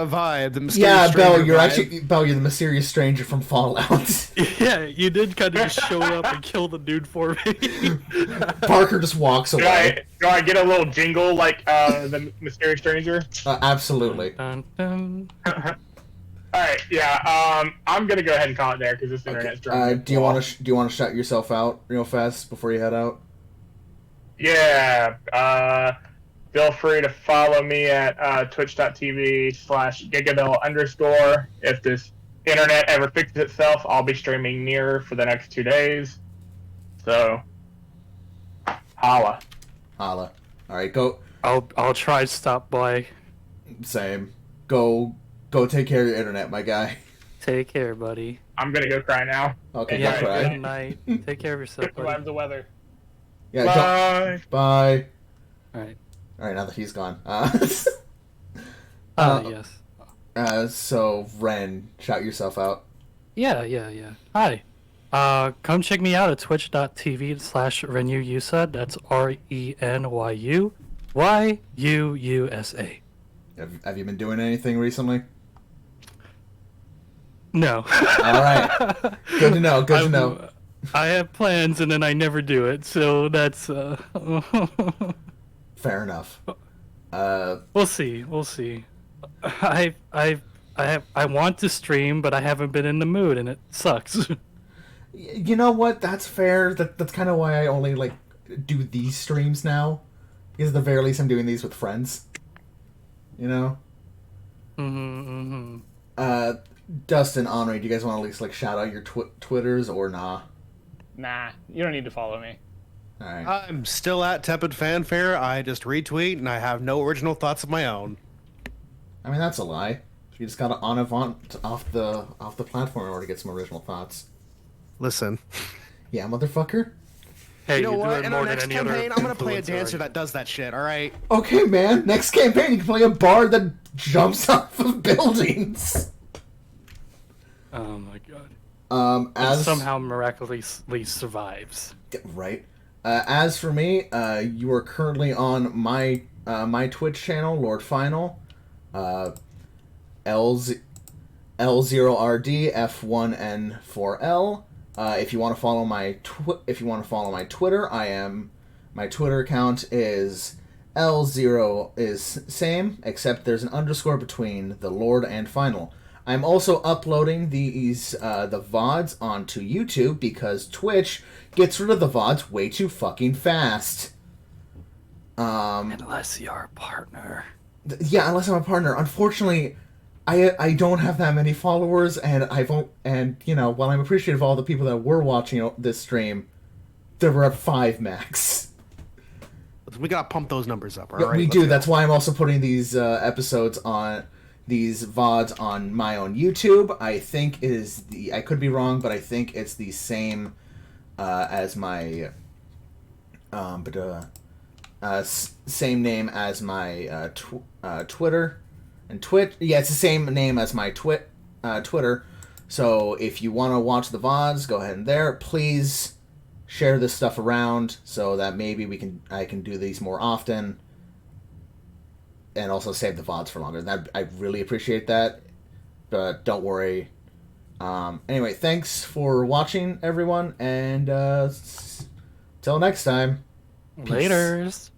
vibe. The mysterious Yeah, Bell, stranger vibe. you're the mysterious stranger from Fallout. Yeah, you did kind of just show up and kill the dude for me. Parker just walks Do away. I get a little jingle like the Mysterious Stranger? Absolutely. Dun, dun. Alright, yeah, I'm gonna go ahead and call it there because this internet's driving me Do you up the want to shout yourself out real fast before you head out? wall. Yeah, feel free to follow me at twitch.tv/gigabell_. If this internet ever fixes itself, I'll be streaming near for the next 2 days. So, holla. Holla. All right, go. I'll try to stop by. Same. Go take care of your internet, my guy. Take care, buddy. I'm gonna go cry now. Okay, Yeah, go Alright, cry. good night. Take care of yourself, buddy. Survive the weather. Yeah, Bye. bye. Alright. All right, now that he's gone. Yes. So Ren, shout yourself out. Yeah. Hi. Come check me out at twitch.tv/RenyuUSA. That's RENYUYUUSA. Have you been doing anything recently? No. All right. Good to know. Good to know. I have plans and then I never do it, so that's Fair enough. We'll see. I want to stream, but I haven't been in the mood, and it sucks. You know what? That's fair. That's kind of why I only do these streams now, because at the very least I'm doing these with friends. You know. Dustin, Henri, do you guys want to at least like shout out your Twitters or nah? Nah, you don't need to follow me. All right. I'm still at Tepid Fanfare. I just retweet, and I have no original thoughts of my own. I mean, that's a lie. You just gotta en avant off the platform in order to get some original thoughts. Listen. Yeah, motherfucker. Hey, You know you're what? doing In more our than next any other campaign, I'm gonna play a influencer, dancer right? that does that shit. All right. Okay, man. Next campaign, you can play a bard that jumps off of buildings. Oh my god. And As somehow miraculously survives. right. As for me, you are currently on my my Twitch channel, Lord Final. L0RD F1N4L. If you want to follow my Twitter, my Twitter account is L0 is same, except there's an underscore between the Lord and Final. I'm also uploading these the VODs onto YouTube because Twitch gets rid of the VODs way too fucking fast. Unless you're a partner. Yeah, unless I'm a partner. Unfortunately, I don't have that many followers, and while I'm appreciative of all the people that were watching this stream, there were 5 max. We gotta pump those numbers up. All Yeah, right. we let's do. go. That's why I'm also putting these episodes on these VODs on my own YouTube. I think I could be wrong, but I think it's the same as my same name as my Twitter and Twitch. Yeah, it's the same name as my Twitter. So if you want to watch the VODs, go ahead and there. Please share this stuff around so that maybe I can do these more often, and also save the VODs for longer. I really appreciate that. But don't worry. Anyway, thanks for watching, everyone, and till next time. Peace. Laters.